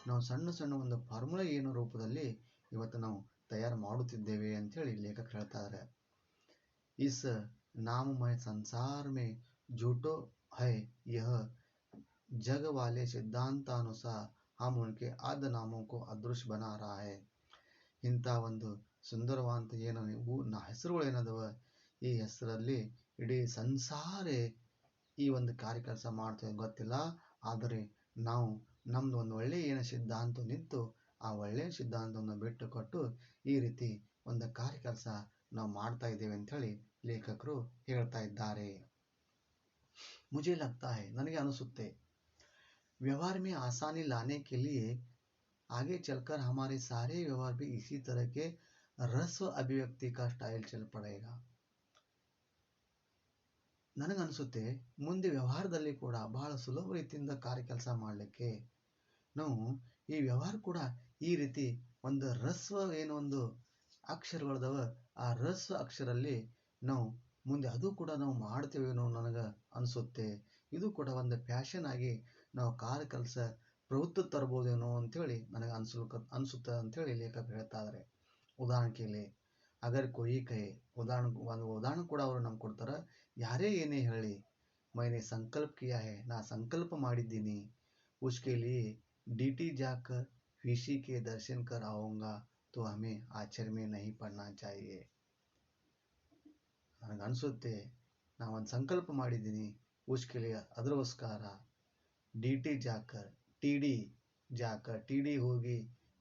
ನಾವು ಸಣ್ಣ ಸಣ್ಣ ಒಂದು ಫಾರ್ಮುಲಾ ಏನೋ ರೂಪದಲ್ಲಿ ಇವತ್ತು ನಾವು ತಯಾರು ಮಾಡುತ್ತಿದ್ದೇವೆ ಅಂಥೇಳಿ ಲೇಖಕರು ಹೇಳ್ತಾ ಇದ್ದಾರೆ. इस नाममय संसार में झूठो है यह जग वाले सिद्धांतानुसार हम उनके आद नामों को ಅದೃಶ್ಯ ಬನಾ रहा है. ಇಂಥ ಒಂದು ಸುಂದರವಾದಂಥ ಏನು ಹೆಸರುಗಳು ಏನದವ, ಈ ಹೆಸರಲ್ಲಿ ಇಡೀ ಸಂಸಾರೇ ಈ ಒಂದು ಕಾರ್ಯ ಕೆಲಸ ಮಾಡ್ತೇವೆ ಗೊತ್ತಿಲ್ಲ. ಆದರೆ ನಾವು ನಮ್ದು ಒಂದು ಒಳ್ಳೆಯ ಏನು ಸಿದ್ಧಾಂತ ನಿಂತು ಆ ಒಳ್ಳೆಯ ಸಿದ್ಧಾಂತವನ್ನು ಬಿಟ್ಟು ಕೊಟ್ಟು ಈ ರೀತಿ ಒಂದು ಕಾರ್ಯ ಕೆಲಸ ನಾವು ಮಾಡ್ತಾ ಇದ್ದೇವೆ ಅಂಥೇಳಿ ಲೇಖಕರು ಹೇಳ್ತಾ ಇದ್ದಾರೆ. मुझे लगता है ನನಗೆ ಅನಿಸುತ್ತೆ, व्यवहार में आसानी लाने के लिए आगे चलकर हमारे सारे व्यवहार भी इसी तरह के रस्व अभिव्ಯಕ್ತಿ का स्टाइल चल पड़ेगा. ನನಗನ್ಸುತ್ತೆ ಮುಂದೆ ವ್ಯವಹಾರದಲ್ಲಿ ಕೂಡ ಬಹಳ ಸುಲಭ ರೀತಿಯಿಂದ ಕಾರ್ಯ ಕೆಲಸ ಮಾಡಲಿಕ್ಕೆ ನಾವು ಈ ವ್ಯವಹಾರ ಕೂಡ ಈ ರೀತಿ ಒಂದು ರಸ್ವ ಏನೋ ಒಂದು ಅಕ್ಷರಗಳದವ, ಆ ರಸ್ವ ಅಕ್ಷರಲ್ಲಿ ನಾವು ಮುಂದೆ ಅದು ಕೂಡ ನಾವು ಮಾಡ್ತೇವೇನೋ ನನಗೆ ಅನಿಸುತ್ತೆ. ಇದು ಕೂಡ ಒಂದು ಫ್ಯಾಷನ್ ಆಗಿ ನಾವು ಕಾರ್ಯ ಕೆಲಸ ಪ್ರವೃತ್ತಿ ತರ್ಬೋದೇನೋ ಅಂಥೇಳಿ ನನಗೆ ಅನಿಸುತ್ತೆ ಅಂಥೇಳಿ ಲೇಖಕರು ಹೇಳ್ತಾ ಇದ್ದಾರೆ. ಉದಾಹರಣೆಗೆ ಅಗರ್ ಕೊಯಿ ಕಹೆ, ಒಂದು ಉದಾಹರಣೆ ಕೂಡ ಅವರು ನಮ್ಗೆ ಕೊಡ್ತಾರೆ. ಯಾರೇ ಏನೇ ಹೇಳಿ, ಮೈನೆ ಸಂಕಲ್ಪ ಕಿಯಾ ಹೈ, ನಾ ಸಂಕಲ್ಪ ಮಾಡಿದ್ದೀನಿ, ಉಸ್ಕೆ ಲಿಯೆ ಡಿಟಿ ಜಾಕರ್ ವಿಶಿ ಕೆ ದರ್ಶನ್ ಕರ್ ಆऊंगा तो हमें आश्चर्य में नहीं पड़ना चाहिए. ನನಗೆ ಅನಿಸುತ್ತೆ ನಾವೊಂದು ಸಂಕಲ್ಪ ಮಾಡಿದ್ದೀನಿ, ಉಸ್ಕೆ ಲಿಯೆ ಅದಕ್ಕೋಸ್ಕರ ಡಿ ಟಿ ಜಾಕರ್, ಟಿ ಡಿ ಹೋಗಿ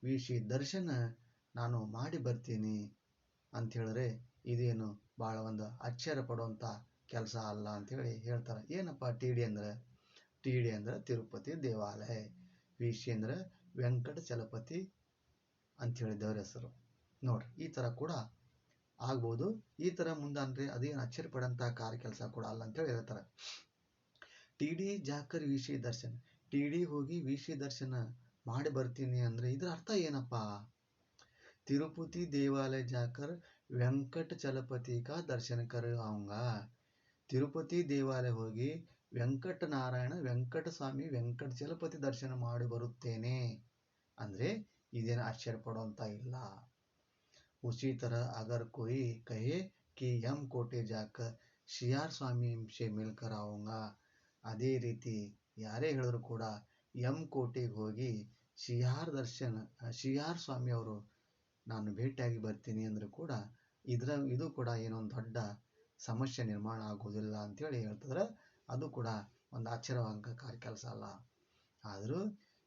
ವಿಶಿ ದರ್ಶನ ನಾನು ಮಾಡಿ ಬರ್ತೀನಿ ಅಂತ ಹೇಳಿದ್ರೆ ಇದೇನು ಭಾಳ ಒಂದು ಆಶ್ಚರ್ಯ ಪಡುವಂಥ ಕೆಲಸ ಅಲ್ಲ ಅಂಥೇಳಿ ಹೇಳ್ತಾರೆ. ಏನಪ್ಪ ಟಿ ಡಿ ಅಂದರೆ ತಿರುಪತಿ ದೇವಾಲಯ, ವಿಶಿ ಅಂದರೆ ವೆಂಕಟಚಲಪತಿ ಅಂಥೇಳಿ ದೇವರ ಹೆಸರು. ನೋಡ್ರಿ, ಈ ಥರ ಕೂಡ ಆಗ್ಬೋದು. ಈ ಥರ ಮುಂದೆ ಅಂದರೆ ಅದೇನು ಆಶ್ಚರ್ಯ ಪಡೋಂಥ ಕಾರ್ಯ ಕೆಲಸ ಕೂಡ ಅಲ್ಲ ಅಂತೇಳಿ ಹೇಳ್ತಾರೆ. ಟಿ ಡಿ ಜಾಕರ್ ವಿಶಿ ದರ್ಶನ, ಟಿ ಡಿ ಹೋಗಿ ವಿಶಿ ದರ್ಶನ ಮಾಡಿ ಬರ್ತೀನಿ ಅಂದರೆ ಇದರ ಅರ್ಥ ಏನಪ್ಪ? ತಿರುಪತಿ ದೇವಾಲಯ ಜಾಕರ್ ವೆಂಕಟಚಲಪತಿ ಕಾ ದರ್ಶನ ಕರ್ ಆऊंगा. ತಿರುಪತಿ ದೇವಾಲಯ ಹೋಗಿ ವೆಂಕಟನಾರಾಯಣ, ವೆಂಕಟಸ್ವಾಮಿ, ವೆಂಕಟಚಲಪತಿ ದರ್ಶನ ಮಾಡಿ ಬರುತ್ತೇನೆ ಅಂದರೆ ಇದೇನು ಆಶ್ಚರ್ಯ ಪಡುವಂಥ ಇಲ್ಲ. उसी तरह अगर कोई कहे कि यम कोटे जाकर ಶಿಯಾರ್ ಸ್ವಾಮಿ से मिलकर आऊंगा, ಅದೇ ರೀತಿ ಯಾರೇ ಹೇಳಿದ್ರು ಕೂಡ ಎಂ ಕೋಟೆಗೆ ಹೋಗಿ ಶಿಯಾರ್ ಸ್ವಾಮಿ ಅವರು ನಾನು ಭೇಟಿಯಾಗಿ ಬರ್ತೀನಿ ಅಂದರೂ ಕೂಡ ಇದು ಕೂಡ ಏನೊಂದು ದೊಡ್ಡ ಸಮಸ್ಯೆ ನಿರ್ಮಾಣ ಆಗೋದಿಲ್ಲ ಅಂಥೇಳಿ ಹೇಳ್ತಿದ್ರೆ ಅದು ಕೂಡ ಒಂದು ಆಶ್ಚರ್ಯವಾದಂಥ ಕಾರ್ಯ ಕೆಲಸ ಅಲ್ಲ. ಆದರೂ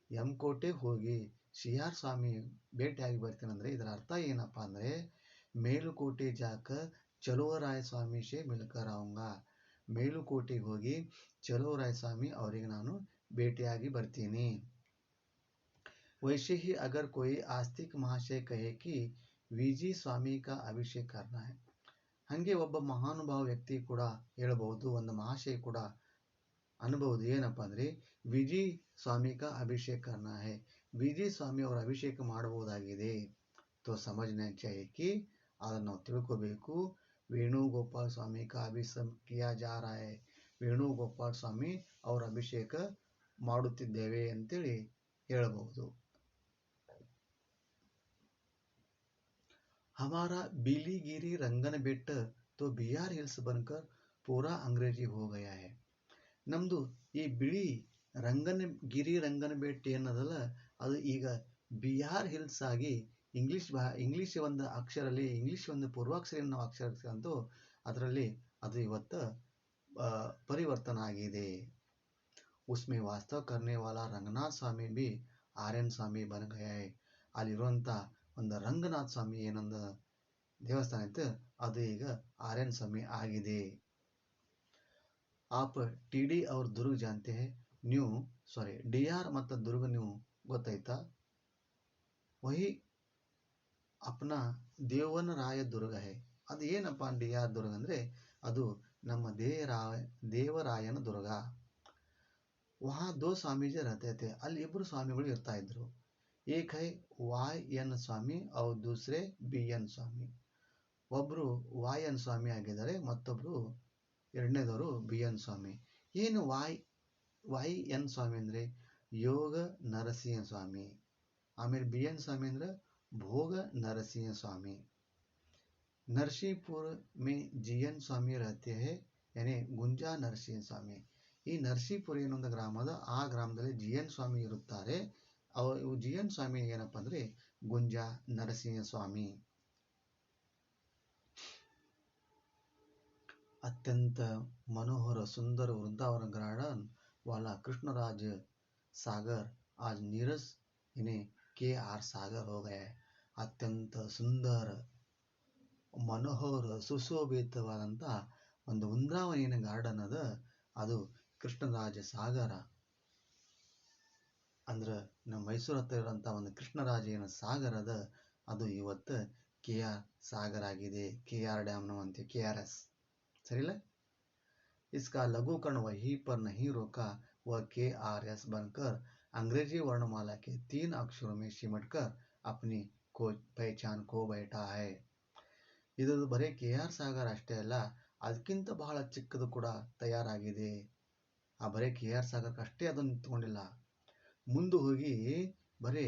ಎಂ ಕೋಟೆಗೆ ಹೋಗಿ ಶಿಯಾರ್ ಸ್ವಾಮಿ ಭೇಟಿಯಾಗಿ ಬರ್ತೀನಿ ಅಂದರೆ ಇದರ ಅರ್ಥ ಏನಪ್ಪ ಅಂದರೆ ಮೇಲುಕೋಟೆ ಜಾಕ ಚಲುವರಾಯ ಸ್ವಾಮಿ ಶೇ ಮಿಲ್ಕರ್ ಆऊंगा. ಮೇಲುಕೋಟೆಗೆ ಹೋಗಿ ಚಲುವರಾಯ ಸ್ವಾಮಿ ಅವರಿಗೆ ನಾನು ಭೇಟಿಯಾಗಿ ಬರ್ತೀನಿ. वैसे ही अगर कोई आस्तिक महाशय कहे कि ವಿಜಿ ಸ್ವಾಮಿ का ಅಭಿಷೇಕ करना है, ಹಂಗೆ ಒಬ್ಬ ಮಹಾನುಭಾವ ವ್ಯಕ್ತಿ ಕೂಡ ಹೇಳಬಹುದು, ಒಂದು ಮಹಾಶಯ ಕೂಡ ಅನ್ಬಹುದು, ಏನಪ್ಪಾ ಅಂದ್ರೆ ವಿಜಿ ಸ್ವಾಮಿ का ಅಭಿಷೇಕ करना है, ವಿಜಿ ಸ್ವಾಮಿ ಅವರ ಅಭಿಷೇಕ ಮಾಡಬಹುದಾಗಿದೆ. तो समझना चाहिए कि ಅದನ್ನು ನಾವು ತಿಳ್ಕೋಬೇಕು. ವೇಣುಗೋಪಾಲ ಸ್ವಾಮಿ का ಅಭಿಷೇಕ किया जा रहा है, ವೇಣುಗೋಪಾಲ ಸ್ವಾಮಿ ಅವರ ಅಭಿಷೇಕ ಮಾಡುತ್ತಿದ್ದೇವೆ ಅಂತೇಳಿ ಹೇಳಬಹುದು. हमारा बिलीगिरी रंगन बेट तो बिहार हिल्स बनकर पूरा अंग्रेजी हो गया है. ನಮ್ಮದು ಈ ಬಿಳಿ ರಂಗನ ಬೆಟ್ಟ ಏನದಲ್ಲ ಅದು ಈಗ ಬಿಹಾರ್ ಹಿಲ್ಸ್ ಆಗಿ ಇಂಗ್ಲಿಷ್ ಒಂದು ಅಕ್ಷರಲ್ಲಿ ಇಂಗ್ಲಿಷ್ ಒಂದು ಪೂರ್ವಾಕ್ಷರ ನಾವು ಅಕ್ಷರ ಅಂತೂ ಅದರಲ್ಲಿ ಅದು ಇವತ್ತು ಪರಿವರ್ತನ ಆಗಿದೆ. उसमें वास्तव करने वाला रंगनाथ स्वामी भी आर्यन स्वामी बन गया है. ಅಲ್ಲಿರುವಂಥ ಒಂದು ರಂಗನಾಥ ಸ್ವಾಮಿ ಏನೊಂದು ದೇವಸ್ಥಾನ ಇತ್ತು ಅದು ಈಗ ಆರ್ಯನ್ ಸ್ವಾಮಿ ಆಗಿದೆ. आप टीडी और दुर्ग जानते हैं, ಡಿಆರ್ ಮತ್ತು ದುರ್ಗ ನೀವು ಗೊತ್ತಾಯ್ತಾ? वही अपना ದೇವನರಾಯ ದುರ್ಗ है. ಅದು ಏನಪ್ಪ ಡಿಆರ್ ದುರ್ಗ ಅಂದ್ರೆ ಅದು ನಮ್ಮ ದೇವರಾಯನ ದುರ್ಗ. वहाँ दो स्वामी जी रहते थे, ಅಲ್ಲಿ ಇಬ್ಬರು ಸ್ವಾಮಿಗಳು ಇರ್ತಾ ಇದ್ರು. एक है वाई एन स्वामी और दूसरे बी एन स्वामी. ಒಬ್ರು ವಾಯ್ ಎನ್ ಸ್ವಾಮಿ ಆಗಿದ್ದಾರೆ, ಮತ್ತೊಬ್ರು ಎರಡನೇದವರು ಬಿ ಎನ್ ಸ್ವಾಮಿ. ಏನು ವಾಯ್ ಎನ್ ಸ್ವಾಮಿ ಅಂದ್ರೆ ಯೋಗ ನರಸಿಂಹ ಸ್ವಾಮಿ, ಆಮೇಲೆ ಬಿ ಎನ್ ಸ್ವಾಮಿ ಅಂದ್ರೆ ಭೋಗ ನರಸಿಂಹ ಸ್ವಾಮಿ. नरसिंहपुर में जीएन स्वामी रहते हैं, यानी ಗುಂಜಾ ನರಸಿಂಹ ಸ್ವಾಮಿ. ಈ ನರಸೀಪುರ ಏನೊಂದು ಗ್ರಾಮ ಅದ, ಆ ಗ್ರಾಮದಲ್ಲಿ ಜಿ ಎನ್ ಸ್ವಾಮಿ ಇರುತ್ತಾರೆ. ಜಿ ಎನ್ ಸ್ವಾಮಿ ಏನಪ್ಪ ಅಂದ್ರೆ ಗುಂಜಾ ನರಸಿಂಹ ಸ್ವಾಮಿ. अत्यंत मनोहर सुंदर वृंदावन गार्डन वाला कृष्णराज सागर आज नीरस इन्हें के.आर. सागर हो गया है. अत्यंत सुंदर ಮನೋಹರ ಸುಶೋಭಿತವಾದಂಥ ಒಂದು ವೃಂದಾವನಿನ ಗಾರ್ಡನ್ ಅದ, ಅದು ಕೃಷ್ಣರಾಜ ಸಾಗರ. ಅಂದ್ರೆ ನಮ್ಮ ಮೈಸೂರು ಹತ್ರ ಇರುವಂಥ ಒಂದು ಕೃಷ್ಣರಾಜನ ಸಾಗರ ಅದ, ಅದು ಇವತ್ತು KR ಸಾಗರ ಆಗಿದೆ. KR ಡ್ಯಾಮ್ ಅಂತೀವಿ, KRS सरीला. इसका लघुकरण वहीं पर नहीं रोका, वह KRS बनकर अंग्रेजी वर्णमाला के 3 अक्षरों में सिमटकर अपनी पहचान खो बैठा है. ಇದು ಬರೀ KR ಸಾಗರ ಅಷ್ಟೇ ಅಲ್ಲ, ಅದಕ್ಕಿಂತ ಬಹಳ ಚಿಕ್ಕದು ಕೂಡ ತಯಾರಾಗಿದೆ. ಆ ಬರೀ KR ಸಾಗರಕ್ಕೆ ಅಷ್ಟೇ ಅದು ನಿಂತ್ಕೊಂಡಿಲ್ಲ, ಮುಂದೆ ಹೋಗಿ ಬರೀ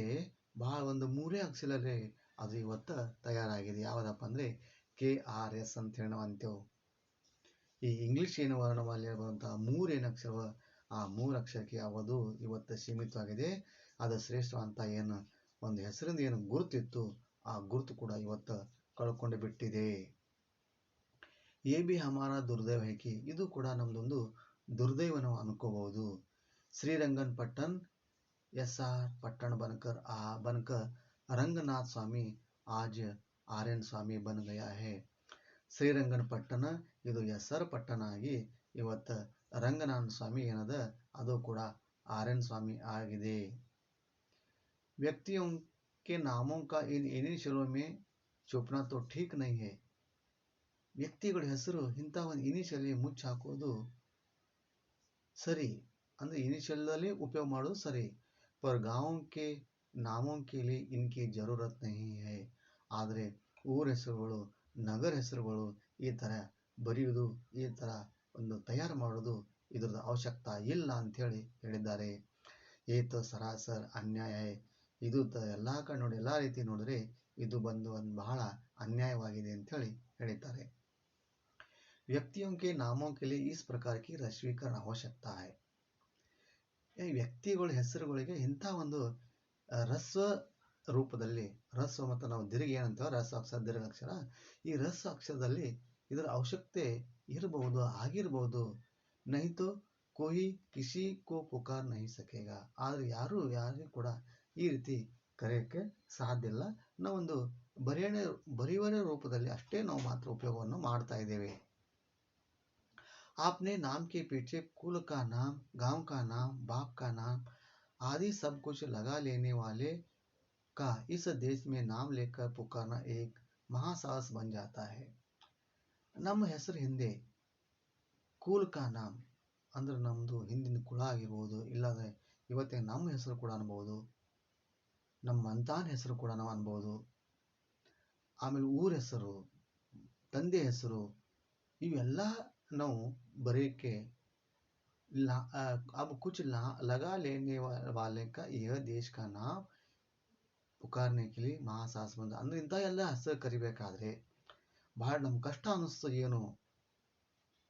ಬಹಳ ಒಂದು 3 ಅಕ್ಷರದಲ್ಲಿ ಅದು ಇವತ್ತು ತಯಾರಾಗಿದೆ. ಯಾವುದಪ್ಪ ಅಂದ್ರೆ KRS ಅಂತ ಹೇಳಿ ನಾವು ಅಂತೇವೆ. ಈ ಇಂಗ್ಲಿಷ್ ಏನು ವರ್ಣಮಾಲೆ ಬರುವಂತಹ 3 ಏನು ಅಕ್ಷರ, ಆ 3 ಅಕ್ಷರಕ್ಕೆ ಯಾವುದು ಇವತ್ತು ಸೀಮಿತವಾಗಿದೆ. ಅದು ಶ್ರೇಷ್ಠವಂತ ಏನು ಒಂದು ಹೆಸರಿಂದ ಏನು ಗುರುತಿತ್ತು, ಆ ಗುರುತು ಕೂಡ ಇವತ್ತು ಕಳ್ಕೊಂಡು ಬಿಟ್ಟಿದೆ. ಎ ಬಿ ಹಮಾರ ದುರ್ದೈವ ಹೈಕಿ, ಇದು ಕೂಡ ನಮ್ದೊಂದು ದುರ್ದೈವ ನಾವು ಅನ್ಕೋಬಹುದು. ಶ್ರೀರಂಗನ್ ಪಟ್ಟಣ್ SR पट्टन बनकर रंगनाथ स्वामी आज आर्यन स्वामी बन गया है. ಶ್ರೀರಂಗಪಟ್ಟಣ ಇದು SR ಪಟ್ಟಣ ಆಗಿ ಇವತ್ತು ರಂಗನಾಥ ಸ್ವಾಮಿ ಏನದ ಅದು ಕೂಡ ಆರ್ಯನ್ ಸ್ವಾಮಿ ಆಗಿದೆ. व्यक्तियों के नामों का इन इनिशियलों में छुपना तो ठीक नहीं है. ವ್ಯಕ್ತಿಗಳ ಹೆಸರು ಇಂಥ ಒಂದು ಇನಿಷಿಯಲಿ ಮುಚ್ಚಿ ಹಾಕೋದು ಸರಿ, ಅಂದ್ರೆ ಇನಿಷಿಯಲ್ದಲ್ಲಿ ಉಪಯೋಗ ಮಾಡೋದು ಸರಿ. पर गांव के नामों के लिए इनकी जरूरत नहीं है. ಆದರೆ ಊರ ಹೆಸರುಗಳು, ನಗರ ಹೆಸರುಗಳು ಈ ಥರ ಬರೆಯುವುದು, ಈ ಥರ ಒಂದು ತಯಾರು ಮಾಡೋದು ಇದರದ ಅವಶ್ಯಕತೆ ಇಲ್ಲ ಅಂಥೇಳಿ ಹೇಳಿದ್ದಾರೆ. ಏತ ಸರಾಸರ್ ಅನ್ಯಾಯ. ಇದು ಎಲ್ಲ ಕಡೆ ನೋಡಿ, ಎಲ್ಲ ರೀತಿ ನೋಡಿದ್ರೆ ಇದು ಒಂದು ಬಹಳ ಅನ್ಯಾಯವಾಗಿದೆ ಅಂಥೇಳಿ ಹೇಳಿದ್ದಾರೆ. ವ್ಯಕ್ತಿयों के नामों के लिए इस प्रकार की रस्वीकरण आवश्यकता है. ವ್ಯಕ್ತಿಗಳ ಹೆಸರುಗಳಿಗೆ ಇಂಥ ಒಂದು ರಸ್ವ ರೂಪದಲ್ಲಿ, ರಸ್ವ ಮತ್ತು ನಾವು ದೀರ್ಘ ಏನಂತ ರಸ್ವ ಅಕ್ಷರ ದೀರ್ಘ ಅಕ್ಷರ, ಈ ರಸ್ವ ಅಕ್ಷರದಲ್ಲಿ ಇದರ ಅವಶ್ಯಕತೆ ಇರಬಹುದು, ಆಗಿರಬಹುದು. ನಹಿತೋ ಕೋಯಿ ಕಿಸಿ ಕೋ ಪುಕಾರ್ ನಹಿ ಸಕೇಗಾ. ಆದರೆ ಯಾರಿಗೂ ಕೂಡ ಈ ರೀತಿ ಕರೆಯೋಕ್ಕೆ ಸಾಧ್ಯ ಇಲ್ಲ. ನಾವೊಂದು ಬರೆಯುವ ರೂಪದಲ್ಲಿ ಅಷ್ಟೇ ನಾವು ಮಾತ್ರ ಉಪಯೋಗವನ್ನು ಮಾಡ್ತಾ ಇದ್ದೇವೆ. आपने नाम के पीछे कुल का नाम, गांव का नाम, बाप का नाम आदि सब कुछ लगा लेने वाले का इस देश में नाम लेकर पुकारना एक महासाहस बन जाता है। ನಮ್ಮ ಹೆಸರು ಹಿಂದೆ ಕೂಲ್ ಕಾ ನಾಮ್ ಅಂದ್ರೆ ನಮ್ಮದು ಹಿಂದಿನ ಕುಲ ಆಗಿರ್ಬೋದು, ಇಲ್ಲಾಂದರೆ ಇವತ್ತಿನ ನಮ್ಮ ಹೆಸರು ಕೂಡ ಅನ್ಬೋದು, ನಮ್ಮ ಮಂತಾನ ಹೆಸರು ಕೂಡ ನಾವು ಅನ್ಬೋದು. ಆಮೇಲೆ ಊರ ಹೆಸರು, ತಂದೆ ಹೆಸರು, ಇವೆಲ್ಲ ನಾವು ಬರೆಯೋಕ್ಕೆ अब कुछ लगा लेने वाले का यह देश का नाम पुकारने के लिए महासाहस ಬಂದ ಅಂದ್ರೆ ಇಂಥ ಎಲ್ಲ ಹೆಸರು ಕರಿಬೇಕಾದ್ರೆ ಬಹಳ ನಮ್ಗೆ ಕಷ್ಟ ಅನ್ನಿಸ್ತು ಏನು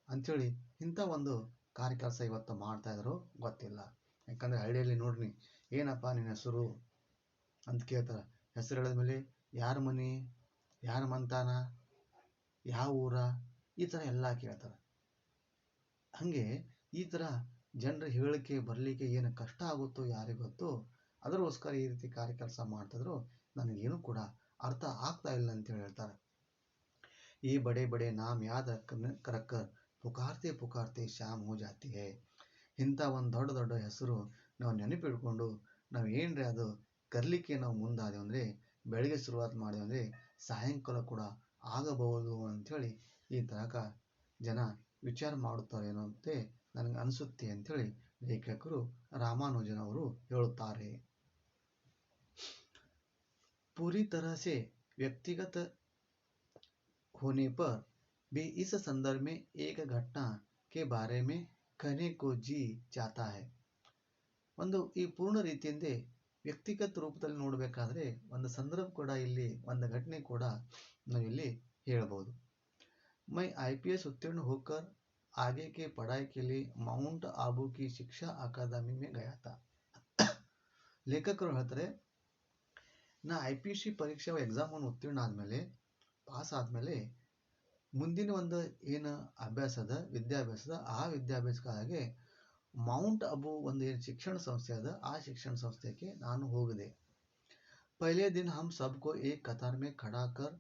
ಅಂಥೇಳಿ ಇಂಥ ಒಂದು ಕಾರ್ಯಕೆಲಸ ಇವತ್ತು ಮಾಡ್ತಾ ಇದ್ರು ಗೊತ್ತಿಲ್ಲ. ಯಾಕಂದರೆ ಹಳ್ಳಿಯಲ್ಲಿ ನೋಡ್ರಿ, ಏನಪ್ಪ ನಿನ್ನ ಹೆಸರು ಅಂತ ಕೇಳ್ತಾರೆ. ಹೆಸರು ಹೇಳಿದ್ಮೇಲೆ ಯಾರ ಮನೆ, ಯಾರ ಮಂತಾನ, ಯಾವ ಊರ, ಈ ಥರ ಎಲ್ಲ ಕೇಳ್ತಾರೆ. ಹಾಗೆ ಈ ಥರ ಜನರು ಹೇಳಲಿಕ್ಕೆ ಬರಲಿಕ್ಕೆ ಏನು ಕಷ್ಟ ಆಗುತ್ತೋ ಯಾರಿಗೆ ಗೊತ್ತು. ಅದಕ್ಕೋಸ್ಕರ ಈ ರೀತಿ ಕಾರ್ಯಕೆಲಸ ಮಾಡ್ತಿದ್ರು ನನಗೇನು ಕೂಡ ಅರ್ಥ ಆಗ್ತಾ ಇಲ್ಲ ಅಂತೇಳಿ ಹೇಳ್ತಾರೆ. ಈ ಬಡೆ ಬಡೆ ನಾಮ್ ಯಾದ ರಕ್ಕರ್ ಪುಕಾರ್ತೆ ಪುಕಾರ್ತೆ ಶಾಮ್ ಹೋ ಜಾತಿ ಹೇ. ಇಂಥ ಒಂದು ದೊಡ್ಡ ದೊಡ್ಡ ಹೆಸರು ನಾವು ನೆನಪಿಡ್ಕೊಂಡು ನಾವು ಏನ್ರಿ ಅದು ಕರ್ಲಿಕ್ಕೆ ನಾವು ಮುಂದಾದೇವು ಅಂದರೆ, ಬೆಳಗ್ಗೆ ಶುರುವಾತು ಮಾಡಿದೆವು ಅಂದರೆ ಸಾಯಂಕಾಲ ಕೂಡ ಆಗಬಹುದು ಅಂಥೇಳಿ ಈ ತನಕ ಜನ ವಿಚಾರ ಮಾಡುತ್ತಾರೇನೋ ಅಂತೆ ನನಗೆ ಅನಿಸುತ್ತೆ ಅಂಥೇಳಿ ಲೇಖಕರು ರಾಮಾನುಜನವರು ಹೇಳುತ್ತಾರೆ. पूरी तरह से व्यक्तिगत होने पर भी इस संदर्भ में एक घटना के बारे में कहने को जी चाहता है. ಒಂದು ಈ ಪೂರ್ಣ ರೀತಿಯಿಂದ ವ್ಯಕ್ತಿಗತ ರೂಪದಲ್ಲಿ ನೋಡಬೇಕಾದ್ರೆ ಒಂದು ಸಂದರ್ಭ ಕೂಡ ಇಲ್ಲಿ, ಒಂದು ಘಟನೆ ಕೂಡ ನಾವಿಲ್ಲಿ ಹೇಳ್ಬೋದು. मैं IPS उत्तीर्ण होकर आगे के पढ़ाई के लिए माउंट आबू की शिक्षा अकादमी में गया था. ಲೇಖಕರು ಹೇಳ್ತಾರೆ, ನಾ IPC ಪರೀಕ್ಷೆ ಎಕ್ಸಾಮನ್ನು ಉತ್ತೀರ್ಣ ಆದಮೇಲೆ, ಪಾಸ್ ಆದಮೇಲೆ ಮುಂದಿನ ಒಂದು ಏನು ವಿದ್ಯಾಭ್ಯಾಸದ ಆ ವಿದ್ಯಾಭ್ಯಾಸಕ್ಕಾಗಿ ಮೌಂಟ್ ಅಬು ಒಂದು ಏನು ಶಿಕ್ಷಣ ಸಂಸ್ಥೆ ಅದ ಆ ಶಿಕ್ಷಣ ಸಂಸ್ಥೆಗೆ ನಾನು ಹೋಗಿದೆ. पहले दिन हम सबको एक कतार में खड़ा कर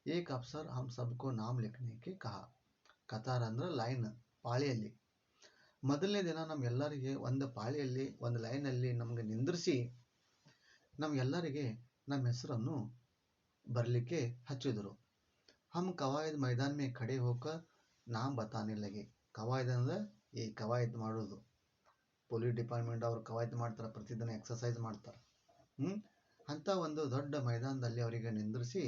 एक अफसर हम सबको नाम लिखने के कहा. ಕತಾರ್ ಅಂದ್ರೆ ಲೈನ್, ಪಾಳಿಯಲ್ಲಿ. ಮೊದಲನೇ ದಿನ ನಮ್ಗೆಲ್ಲರಿಗೆ ಒಂದು ಪಾಳಿಯಲ್ಲಿ ಒಂದು ಲೈನಲ್ಲಿ ನಮಗೆ ನಿಂದ್ರಿಸಿ ನಮ್ಗೆಲ್ಲರಿಗೆ ನಮ್ಮ ಹೆಸರನ್ನು ಬರಲಿಕ್ಕೆ ಹಚ್ಚಿದ್ರು. हम कवायद मैदान में खड़े होकर नाम बताने लगे. ಕವಾಯದ್ ಅಂದರೆ ಈ ಕವಾಯದ್ ಮಾಡೋದು, ಪೊಲೀಸ್ ಡಿಪಾರ್ಟ್ಮೆಂಟ್ ಅವರು ಕವಾಯದ್ ಮಾಡ್ತಾರೆ, ಪ್ರತಿದಿನ ಎಕ್ಸಸೈಸ್ ಮಾಡ್ತಾರೆ. ಅಂಥ ಒಂದು ದೊಡ್ಡ ಮೈದಾನದಲ್ಲಿ ಅವರಿಗೆ ನಿಂದ್ರಿಸಿ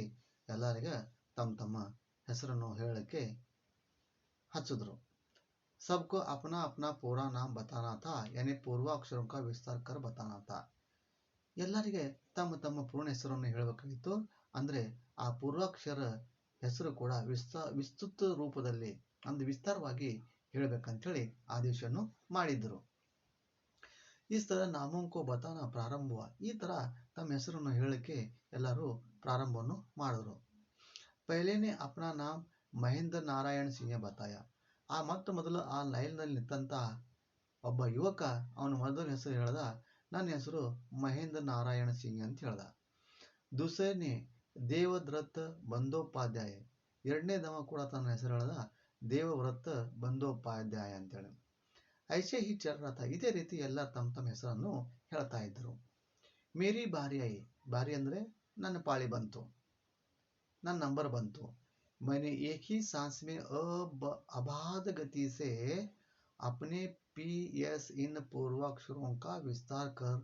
ಎಲ್ಲರಿಗೆ ತಮ್ಮ ತಮ್ಮ ಹೆಸರನ್ನು ಹೇಳಕ್ಕೆ ಹಚ್ಚಿದ್ರು. सबको अपना अपना पूरा नाम बताना था, यानी पूर्वाक्षरों का विस्तार कर बताना था. ಎಲ್ಲರಿಗೆ ತಮ್ಮ ತಮ್ಮ ಪೂರ್ಣ ಹೆಸರನ್ನು ಹೇಳಬೇಕಾಗಿತ್ತು. ಅಂದರೆ ಆ ಪೂರ್ವಾಕ್ಷರ ಹೆಸರು ಕೂಡ ವಿಸ್ತೃತ ರೂಪದಲ್ಲಿ ಒಂದು ವಿಸ್ತಾರವಾಗಿ ಹೇಳಬೇಕಂತೇಳಿ ಆದೇಶವನ್ನು ಮಾಡಿದ್ರು. ಈ ಥರ ನಾಮಂಕೋ ಬತಾನ ಪ್ರಾರಂಭ, ಈ ಥರ ತಮ್ಮ ಹೆಸರನ್ನು ಹೇಳಕ್ಕೆ ಎಲ್ಲರೂ ಪ್ರಾರಂಭವನ್ನು ಮಾಡಿದ್ರು. ಪಹಲೇನೆ ಅಪ್ನಾ ನಾಮ್ ಮಹೇಂದ್ರ ನಾರಾಯಣ್ ಸಿಂಗ್ ಬತಾಯ. ಆ ಮೊದಲು ಆ ಲೈನ್ನಲ್ಲಿ ನಿಂತ ಒಬ್ಬ ಯುವಕ ಅವನ ಮೊದಲ ಹೆಸರು ಹೇಳ್ದ, ನನ್ನ ಹೆಸರು ಮಹೇಂದ್ರ ನಾರಾಯಣ ಸಿಂಗ್ ಅಂತ ಹೇಳ್ದ. ದೂಸರನೇ ದೇವವ್ರತ್ ಬಂದೋಪಾಧ್ಯಾಯ, ಎರಡನೇದವ ಕೂಡ ತನ್ನ ಹೆಸರು ಹೇಳ್ದ ದೇವವ್ರತ್ ಬಂದೋಪಾಧ್ಯಾಯ ಅಂತೇಳಿ. ಐಸೆ ಹಿ ಚಲ್ ರಹ ಥಾ, ಇದೇ ರೀತಿ ಎಲ್ಲ ತಮ್ಮ ತಮ್ಮ ಹೆಸರನ್ನು ಹೇಳ್ತಾ ಇದ್ದರು. ಮೇರಿ ಬಾರಿ ಆಯಿ, ಬಾರಿ ಅಂದರೆ ನನ್ನ ಪಾಳಿ ಬಂತು, ನನ್ನ ನಂಬರ್ ಬಂತು. मैंने एक ही सांस में अबाध गति से अपने PS इन पूर्वाक्षरों का विस्तार कर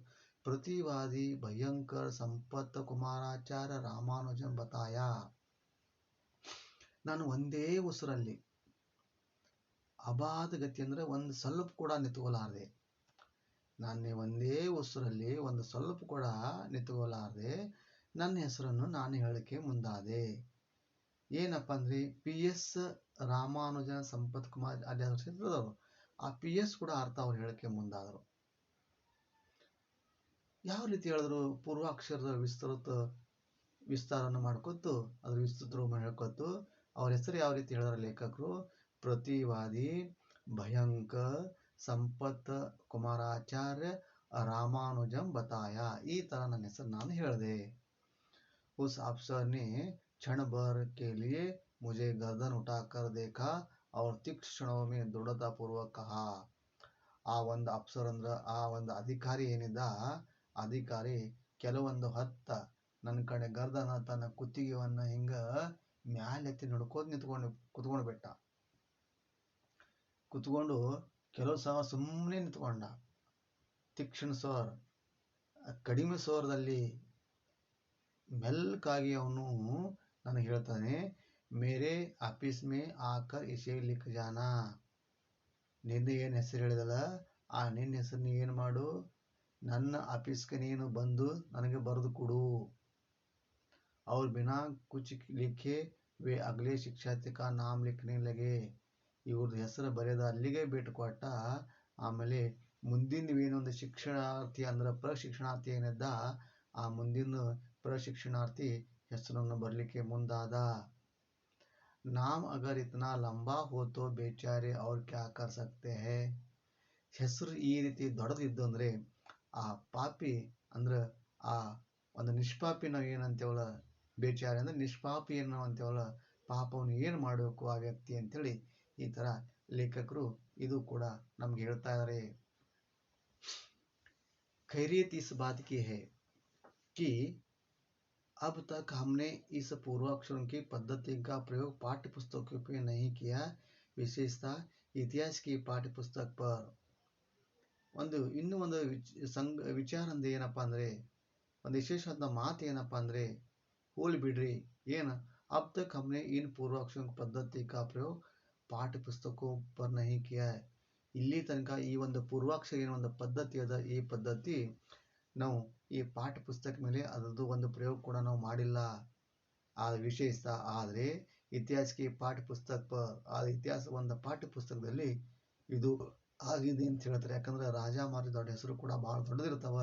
प्रतिवादी भयंकर संपत कुमाराचार्य रामानुजन बताया. ನಾನು ಒಂದೇ ಉಸಿರಲ್ಲಿ, ಅಬಾಧ ಗತಿ ಅಂದರೆ ಒಂದು ಸ್ವಲ್ಪ ಕೂಡ ನಿಂತ್ಕೊಲಾರದೆ, ನಾನು ಒಂದೇ ಉಸಿರಲ್ಲಿ ಒಂದು ಸ್ವಲ್ಪ ಕೂಡ ನಿಂತ್ಕೊಲಾರದೆ ನನ್ನ ಹೆಸರನ್ನು ನಾನು ಹೇಳಕ್ಕೆ ಮುಂದಾದೆ. ಏನಪ್ಪ ಅಂದ್ರೆ PS ರಾಮಾನುಜನ ಸಂಪತ್ ಕುಮಾರ್ ಅಧ್ಯಾದರು, ಆ PS ಕೂಡ ಅರ್ಥ ಅವ್ರು ಹೇಳಕ್ಕೆ ಮುಂದಾದರು. ಯಾವ ರೀತಿ ಹೇಳಿದ್ರು? ಪೂರ್ವಾಕ್ಷರದ ವಿಸ್ತಾರವನ್ನು ಮಾಡ್ಕೊತು, ಅದ್ರ ವಿಸ್ತೃತ ರೂಪ ಹೇಳ್ಕೊತು. ಅವ್ರ ಹೆಸರು ಯಾವ ರೀತಿ ಹೇಳಿದ್ರು ಲೇಖಕರು? ಪ್ರತಿವಾದಿ ಭಯಂಕರ್ ಸಂಪತ್ ಕುಮಾರಾಚಾರ್ಯ ರಾಮಾನುಜಂ ಬತಾಯ. ಈ ತರ ನನ್ನ ಹೆಸರು ನಾನು ಹೇಳಿದೆ. उस अफसर ने क्षण भर के लिए मुझे गर्दन उठाकर देखा और तीक्ष्ण क्षणों में दृढ़ता पूर्वक कहा. ಆ ಒಂದು ಅಪ್ಸರ್ ಅಂದ್ರೆ ಆ ಒಂದು ಅಧಿಕಾರಿ ಏನಿದ್ದ, ಅಧಿಕಾರಿ ಕೆಲವೊಂದು ಹೊತ್ತ ನನ್ನ ಕಡೆ ಗರ್ದನ ತನ್ನ ಕುತ್ತಿಗೆವನ್ನ ಹಿಂಗ ಮ್ಯಾಲೆತ್ತಿ ನಡ್ಕೋತ ಕುತ್ಕೊಂಡು ಬಿಟ್ಟ. ಕುತ್ಕೊಂಡು ಕೆಲವು ಸಲ ಸುಮ್ಮನೆ ನಿಂತ್ಕೊಂಡ. ತೀಕ್ಷ್ಣ ಸ್ವರ, ಕಡಿಮೆ ಸ್ವರದಲ್ಲಿ ಮೆಲ್ಕಾಗಿ ಅವನು ನನಗೆ ಹೇಳ್ತಾನೆ, ಮೇರೆ ಆಫೀಸ್ ಮೇ ಆಕರ್ ಇಸೆ ಲಿಖ ಜಾನಾ. ನಿನ್ನೆ ಏನು ಹೆಸರು ಹೇಳಿದಲ್ಲ, ಆ ನಿನ್ನ ಹೆಸರು ನೀ ಏನು ಮಾಡು, ನನ್ನ ಆಫೀಸ್ಗೆ ನೀನು ಬಂದು ನನಗೆ ಬರೆದು ಕೊಡು. ಅವ್ರು ಬಿನಾ ಕುಚ್ ಲಿಖೆ ವೇ ಅಗಲೇ ಶಿಕ್ಷಾರ್ಥಿ ಕಾ ನಾಮ್ ಲಿಖನೆ ಲಗೆ. ಇವ್ರದ್ದು ಹೆಸರು ಬರೆದ ಅಲ್ಲಿಗೆ ಬಿಟ್ಟು ಕೊಟ್ಟ. ಆಮೇಲೆ ಮುಂದಿನ ಏನೊಂದು ಶಿಕ್ಷಣಾರ್ಥಿ ಅಂದ್ರೆ ಪ್ರಶಿಕ್ಷಣಾರ್ಥಿ ಏನಿದ್ದ, ಆ ಮುಂದಿನ ಪ್ರಶಿಕ್ಷಣಾರ್ಥಿ ಹೆಸರನ್ನು ಬರಲಿಕ್ಕೆ ಮುಂದಾದ. ನಾಮ್ ಅಗರ್ ಇತನಾ ಲಂಬಾ ಹೋ ತೋ ಬೇಚಾರೆ ಅವ್ರ ಕ್ಯಾ ಕರ್ ಸಕ್ತೆ ಹೈ. ಹೆಸರು ಈ ರೀತಿ ದೊಡ್ಡದಿದ್ದು ಅಂದ್ರೆ ಆ ಪಾಪಿ ಅಂದ್ರೆ ಆ ಒಂದು ನಿಷ್ಪಾಪಿ ನಾವು ಏನಂತೇವಲ್ಲ, ಬೇಚಾರೆ ಅಂದ್ರೆ ನಿಷ್ಪಾಪಿ ಏನು ಅಂತೇವಲ್ಲ, ಪಾಪವನ್ನು ಏನು ಮಾಡಬೇಕು ಆ ವ್ಯಕ್ತಿ ಅಂತೇಳಿ ಈ ತರ ಲೇಖಕರು ಇದು ಕೂಡ ನಮ್ಗೆ ಹೇಳ್ತಾ ಇದ್ದಾರೆ. खैरियत इस बात की है कि अब तक हमने इस पूर्वाक्षरों की पद्धति का प्रयोग पाठ्य पुस्तकों पर नहीं किया, विशेषतः इतिहास की पाठ्य पुस्तक पर. ಒಂದು ಇನ್ನೂ ಒಂದು ವಿಚಾರ ಅಂದ್ರೆ ಏನಪ್ಪ ಅಂದ್ರೆ, ಒಂದು ವಿಶೇಷವಾದ ಮಾತು ಏನಪ್ಪ ಅಂದ್ರೆ, ಹೋಲಿ ಬಿಡ್ರಿ ಏನು, अब तक हमने इन पूर्वाक्षरों की पद्धति का प्रयोग पाठ्य पुस्तकों पर नहीं किया है. ಇಲ್ಲಿ ತನಕ ಈ ಒಂದು ಪೂರ್ವಾಕ್ಷರ ಏನೋ ಒಂದು ಪದ್ಧತಿ ಅದ, ಈ ಪದ್ಧತಿ ನಾವು ಈ ಪಾಠ್ಯ ಪುಸ್ತಕ ಮೇಲೆ ಅದರದ್ದು ಒಂದು ಪ್ರಯೋಗ ಕೂಡ ನಾವು ಮಾಡಿಲ್ಲ. ಆ ವಿಶೇಷ ಆದರೆ ಇತಿಹಾಸಕ್ಕೆ ಪಾಠ್ಯ ಪುಸ್ತಕ, ಆ ಇತಿಹಾಸ ಒಂದು ಪಾಠ್ಯ ಪುಸ್ತಕದಲ್ಲಿ ಇದು ಆಗಿದೆ ಅಂತ ಹೇಳ್ತಾರೆ. ಯಾಕಂದ್ರೆ ರಾಜ ಮಾರಿ ದೊಡ್ಡ ಹೆಸರು ಕೂಡ ಬಹಳ ದೊಡ್ಡದಿರ್ತಾವ,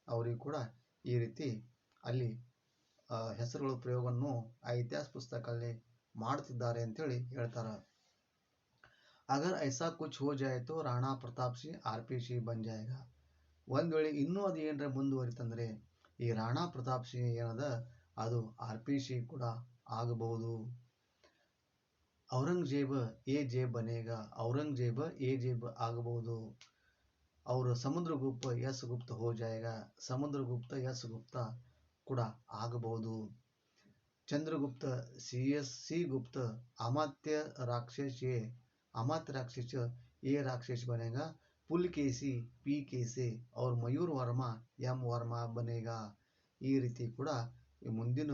ಅವರಿಗೂ ಕೂಡ ಈ ರೀತಿ ಅಲ್ಲಿ ಹೆಸರುಗಳ ಪ್ರಯೋಗವನ್ನು ಆ ಇತಿಹಾಸ ಪುಸ್ತಕದಲ್ಲಿ ಮಾಡುತ್ತಿದ್ದಾರೆ ಅಂತೇಳಿ ಹೇಳ್ತಾರ. अगर ऐसा कुछ हो जाए तो राणा प्रताप सिंह RP सिंह बन जाएगा. ಒಂದು ವೇಳೆ ಇನ್ನೂ ಅದು ಏನರ ಮುಂದುವರಿತಂದ್ರೆ ಈ ರಾಣಾ ಪ್ರತಾಪ್ ಸಿಂಗ್ ಏನದ ಅದು RP ಸಿಂಗ್ ಕೂಡ ಆಗಬಹುದು. ಔರಂಗಜೇಬ ಎ ಜೇಬ್ ಬನೇಗ, ಔರಂಗಜೇಬ ಎ ಜೇಬ್ ಆಗಬಹುದು. ಅವರು ಸಮುದ್ರಗುಪ್ತ ಎಸ್ ಗುಪ್ತ ಹೋ ಜಾಯೇಗ, ಸಮುದ್ರಗುಪ್ತ ಎಸ್ ಗುಪ್ತ ಕೂಡ ಆಗಬಹುದು. ಚಂದ್ರಗುಪ್ತ ಸಿ ಗುಪ್ತ, ಅಮಾತ್ಯ ರಾಕ್ಷಸ ये राक्षस बनेगा. पुलकेशी पी केसे और मयूर वर्मा एम वर्मा बनेगा. ಈ ರೀತಿ ಕೂಡ ಮುಂದಿನ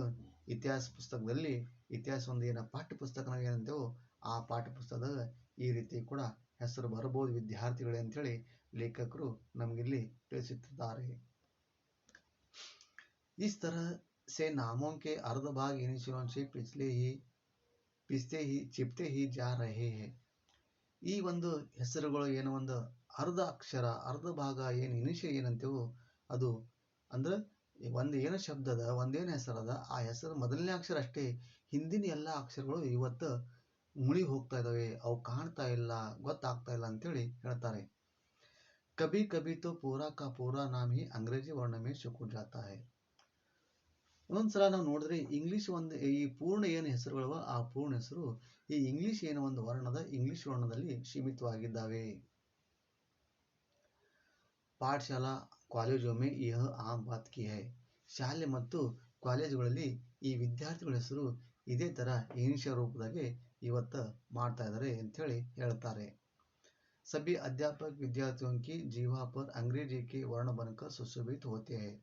ಇತಿಹಾಸ ಪುಸ್ತಕದಲ್ಲಿ, ಇತಿಹಾಸ ಒಂದು ಏನ ಪಾಠ್ಯ ಪುಸ್ತಕ ಏನಂತೇವೋ ಆ ಪಾಠ್ಯ ಪುಸ್ತಕದಾಗ ಈ ರೀತಿ ಕೂಡ ಹೆಸರು ಬರಬಹುದು ವಿದ್ಯಾರ್ಥಿಗಳೇ ಅಂತೇಳಿ ಲೇಖಕರು ನಮಗಿಲ್ಲಿ ತಿಳಿಸುತ್ತಿದ್ದಾರೆ. इस तरह से नामों के अर्ध भाग इनिशियलों से छिपते ही जा रहे हैं. ಈ ಒಂದು ಹೆಸರುಗಳು ಏನೋ ಒಂದು ಅರ್ಧ ಅಕ್ಷರ, ಅರ್ಧ ಭಾಗ ಏನು ಇನಿಷಿಯಲ್ ಏನಂತೇವೋ ಅದು ಅಂದ್ರೆ ಒಂದು ಏನು ಶಬ್ದದ ಒಂದೇನು ಹೆಸರದ ಆ ಹೆಸರು ಮೊದಲನೇ ಅಕ್ಷರ ಅಷ್ಟೇ, ಹಿಂದಿನ ಎಲ್ಲ ಅಕ್ಷರಗಳು ಇವತ್ತು ಮುಳಿ ಹೋಗ್ತಾ ಇದಾವೆ, ಅವು ಕಾಣ್ತಾ ಇಲ್ಲ, ಗೊತ್ತಾಗ್ತಾ ಇಲ್ಲ ಅಂತೇಳಿ ಹೇಳ್ತಾರೆ. ಕಭಿ ಕಭಿ ತೋ ಪೂರಾ ಕಾ ಪೂರಾ ನಾಮ್ ಹಿ ಅಂಗ್ರೇಜಿ ವರ್ಣ ಮೇ ಶುಕುರ್ ಜಾತಾ ಹೈ. ಒಂದೊಂದ್ಸಲ ನಾವು ನೋಡಿದ್ರೆ ಇಂಗ್ಲಿಷ್ ಒಂದು ಈ ಪೂರ್ಣ ಏನು ಹೆಸರುಗಳವ ಆ ಪೂರ್ಣ ಹೆಸರು ಈ ಇಂಗ್ಲಿಷ್ ಏನೋ ಒಂದು ವರ್ಣದ ಇಂಗ್ಲಿಷ್ ವರ್ಣದಲ್ಲಿ ಸೀಮಿತವಾಗಿದ್ದಾವೆ. ಪಾಠಶಾಲಾ ಕಾಲೇಜು ಮೇ ಯಹ ಆಮ್ ಬಾತ್ ಕಿ ಹೈ. ಶಾಲೆ ಮತ್ತು ಕಾಲೇಜುಗಳಲ್ಲಿ ಈ ವಿದ್ಯಾರ್ಥಿಗಳ ಹೆಸರು ಇದೇ ತರ ಇನಿಷಿಯಲ್ ರೂಪದಾಗೆ ಇವತ್ತು ಮಾಡ್ತಾ ಇದ್ದಾರೆ ಅಂತ ಹೇಳಿ ಹೇಳ್ತಾರೆ. सभी अध्यापक विद्यार्थियों की जीवा पर अंग्रेजी के वर्ण बनकर सुशोभित होते हैं.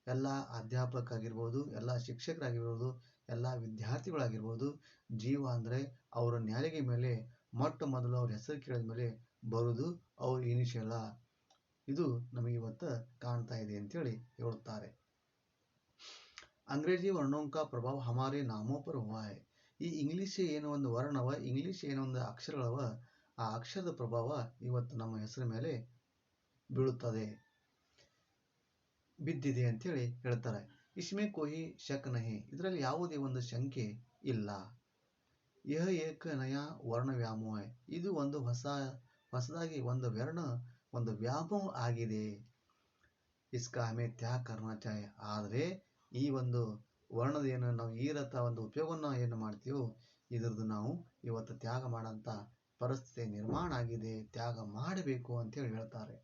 ಎಲ್ಲ ಅಧ್ಯಾಪಕ ಆಗಿರ್ಬೋದು, ಎಲ್ಲ ಶಿಕ್ಷಕರಾಗಿರ್ಬೋದು, ಎಲ್ಲ ವಿದ್ಯಾರ್ಥಿಗಳಾಗಿರ್ಬೋದು, ಜೀವ ಅಂದರೆ ಅವರ ನ್ಯಾಲಿಗೆ ಮೇಲೆ ಮೊಟ್ಟ ಮೊದಲು ಅವ್ರ ಹೆಸರು ಕೇಳಿದ ಮೇಲೆ ಬರುವುದು ಅವ್ರ ಇನಿಷಿಯಲ. ಇದು ನಮಗೆ ಇವತ್ತು ಕಾಣ್ತಾ ಇದೆ ಅಂತೇಳಿ ಹೇಳುತ್ತಾರೆ. अंग्रेजी वर्णों का प्रभाव हमारे नामों पर हुआ है. ಈ ಇಂಗ್ಲಿಷ್ ಏನೋ ಒಂದು ವರ್ಣವ, ಇಂಗ್ಲಿಷ್ ಏನೋ ಒಂದು ಅಕ್ಷರಗಳವ, ಆ ಅಕ್ಷರದ ಪ್ರಭಾವ ಇವತ್ತು ನಮ್ಮ ಹೆಸರ ಮೇಲೆ ಬೀಳುತ್ತದೆ, ಬಿದ್ದಿದೆ ಅಂತೇಳಿ ಹೇಳ್ತಾರೆ. ಇಸ್ಮೆ ಕೋಯಿ ಶಕ್ ನಹಿ, ಇದರಲ್ಲಿ ಯಾವುದೇ ಒಂದು ಶಂಕೆ ಇಲ್ಲ. ಯಹ ಏಕ ನಯ ವರ್ಣ ವ್ಯಾಮೋಹ, ಇದು ಒಂದು ಹೊಸದಾಗಿ ಒಂದು ವ್ಯಾಮೋಹ ಆಗಿದೆ. ಇಸ್ಕಾ ಹಮೆ ತ್ಯಾಗ ಕರ್ನಾ ಚಾಹೆ, ಆದರೆ ಈ ಒಂದು ವರ್ಣದ ಏನು ನಾವು ಈ ರಥ ಒಂದು ಉಪಯೋಗವನ್ನು ಏನು ಮಾಡ್ತೀವೋ ಇದರದ್ದು ನಾವು ಇವತ್ತು ತ್ಯಾಗ ಮಾಡೋಂಥ ಪರಿಸ್ಥಿತಿ ನಿರ್ಮಾಣ ಆಗಿದೆ, ತ್ಯಾಗ ಮಾಡಬೇಕು ಅಂತೇಳಿ ಹೇಳ್ತಾರೆ.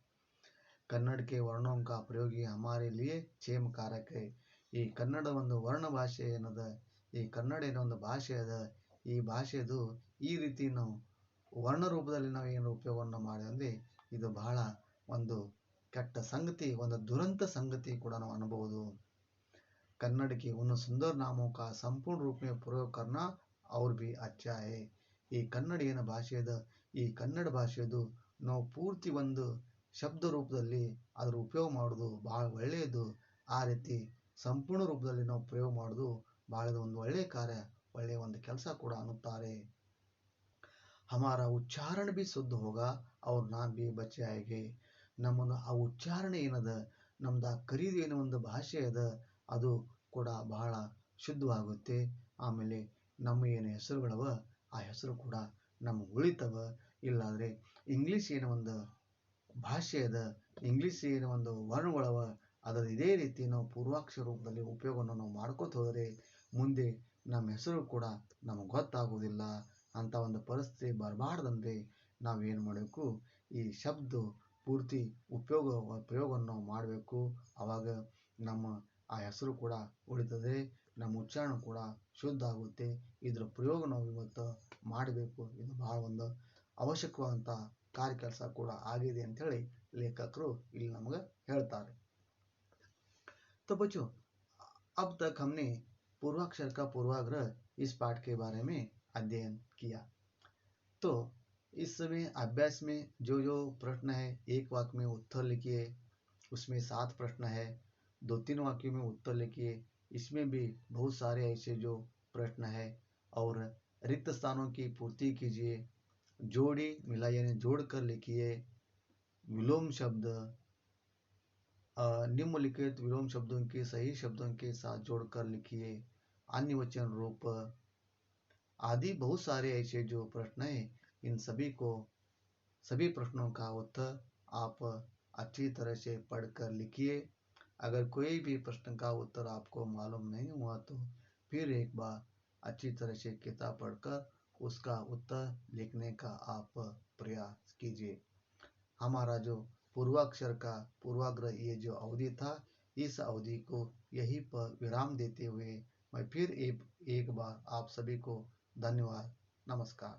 ಕನ್ನಡ के वर्णों का प्रयोग हमारे लिए क्षेम कारक है. ಈ ಕನ್ನಡ ಒಂದು ವರ್ಣ ಭಾಷೆ ಏನದ, ಈ ಕನ್ನಡ ಏನೋ ಒಂದು ಭಾಷೆ ಅದ, ಈ ಭಾಷೆದು ಈ ರೀತಿ ನಾವು ವರ್ಣ ರೂಪದಲ್ಲಿ ನಾವು ಏನು ಉಪಯೋಗವನ್ನು ಮಾಡಿದ್ರೆ ಇದು ಬಹಳ ಒಂದು ಕೆಟ್ಟ ಸಂಗತಿ, ಒಂದು ದುರಂತ ಸಂಗತಿ ಕೂಡ ನಾವು ಅನ್ಬೋದು. कन्नड़ के उन सुंदर नामों का संपूर्ण रूप में प्रयोग करना और भी अच्छा है. ಈ ಕನ್ನಡ ಏನು ಭಾಷೆ ಅದ, ಈ ಕನ್ನಡ ಭಾಷೆದು ನಾವು ಪೂರ್ತಿ ಒಂದು ಶಬ್ದ ರೂಪದಲ್ಲಿ ಅದರ ಉಪಯೋಗ ಮಾಡೋದು ಬಹಳ ಒಳ್ಳೆಯದು. ಆ ರೀತಿ ಸಂಪೂರ್ಣ ರೂಪದಲ್ಲಿ ನಾವು ಪ್ರಯೋಗ ಮಾಡೋದು ಬಹಳ ಒಂದು ಒಳ್ಳೆಯ ಕಾರ್ಯ, ಒಳ್ಳೆಯ ಒಂದು ಕೆಲಸ ಕೂಡ ಅನ್ನುತ್ತಾರೆ. हमारा उच्चारण भी शुद्ध होगा और नाम भी बचे आएंगे. ನಮ್ಮದು ಆ ಉಚ್ಚಾರಣೆ ಏನದ, ನಮ್ದು ಆ ಕರೀದು ಏನೋ ಒಂದು ಭಾಷೆ ಅದ, ಅದು ಕೂಡ ಬಹಳ ಶುದ್ಧವಾಗುತ್ತೆ. ಆಮೇಲೆ ನಮ್ಮ ಏನು ಹೆಸರುಗಳವ ಆ ಹೆಸರು ಕೂಡ ನಮ್ಮ ಉಳಿತವ. ಇಲ್ಲಾಂದರೆ ಇಂಗ್ಲೀಷ್ ಏನೋ ಒಂದು ಭಾಷೆ ಅದ, ಇಂಗ್ಲೀಷ್ ಏನೋ ಒಂದು ವರ್ಣಗಳವ, ಅದರ ಇದೇ ರೀತಿ ನಾವು ಪೂರ್ವಾಕ್ಷರ ರೂಪದಲ್ಲಿ ಉಪಯೋಗವನ್ನು ನಾವು ಮಾಡ್ಕೋತ ಹೋದರೆ ಮುಂದೆ ನಮ್ಮ ಹೆಸರು ಕೂಡ ನಮಗೆ ಗೊತ್ತಾಗೋದಿಲ್ಲ. ಅಂಥ ಒಂದು ಪರಿಸ್ಥಿತಿ ಬರಬಾರ್ದಂದರೆ ನಾವೇನು ಮಾಡಬೇಕು, ಈ ಶಬ್ದ ಪೂರ್ತಿ ಪ್ರಯೋಗವನ್ನು ನಾವು ಮಾಡಬೇಕು. ಆವಾಗ ನಮ್ಮ ಆ ಹೆಸರು ಕೂಡ ಉಳಿತದೆ, ನಮ್ಮ ಉಚ್ಚಾರಣ ಕೂಡ ಶುದ್ಧ ಆಗುತ್ತೆ. ಇದರ ಪ್ರಯೋಗ ನಾವು ಇವತ್ತು ಮಾಡಬೇಕು. ಇದು ಬಹಳ ಒಂದು ಅವಶ್ಯಕವಾದಂಥ ಕಾರ್ಯ ಕೆಲಸ ಕೂಡ ಆಗಿದೆ ಅಂಥೇಳಿ लेखकರು ಇಲ್ಲಿ ನಮಗೆ ಹೇಳ್ತಾರೆ. तो बच्चों, अब तक हमने पूर्वाक्षर का पूर्वाग्रह इस पाठ के बारे में अध्ययन किया. तो इस समय अभ्यास में जो जो प्रश्न है, एक वाक्य में उत्तर लिखिए, उसमें 7 प्रश्न है. 2-3 वाक्यों में उत्तर लिखिए, इसमें भी बहुत सारे ऐसे जो प्रश्न है. और रिक्त स्थानों की पूर्ति कीजिए. जोड़ी मिला यानी जोड़ कर लिखिए. विलोम शब्द, निम्नलिखित विलोम शब्दों के सही शब्दों के साथ जोड़कर लिखिए. अन्य वचन रूप आदि बहुत सारे ऐसे जो प्रश्न हैं, इन सभी प्रश्नों का उत्तर आप अच्छी तरह से पढ़कर लिखिए. अगर कोई भी प्रश्न का उत्तर आपको मालूम नहीं हुआ तो फिर एक बार अच्छी तरह से किताब पढ़कर उसका उत्तर लिखने का आप प्रयास कीजिए. हमारा जो पूर्वाक्षर का पूर्वाग्रह ये जो अवधि था, इस अवधि को यहीं पर विराम देते हुए मैं फिर एक बार आप सभी को धन्यवाद, नमस्कार.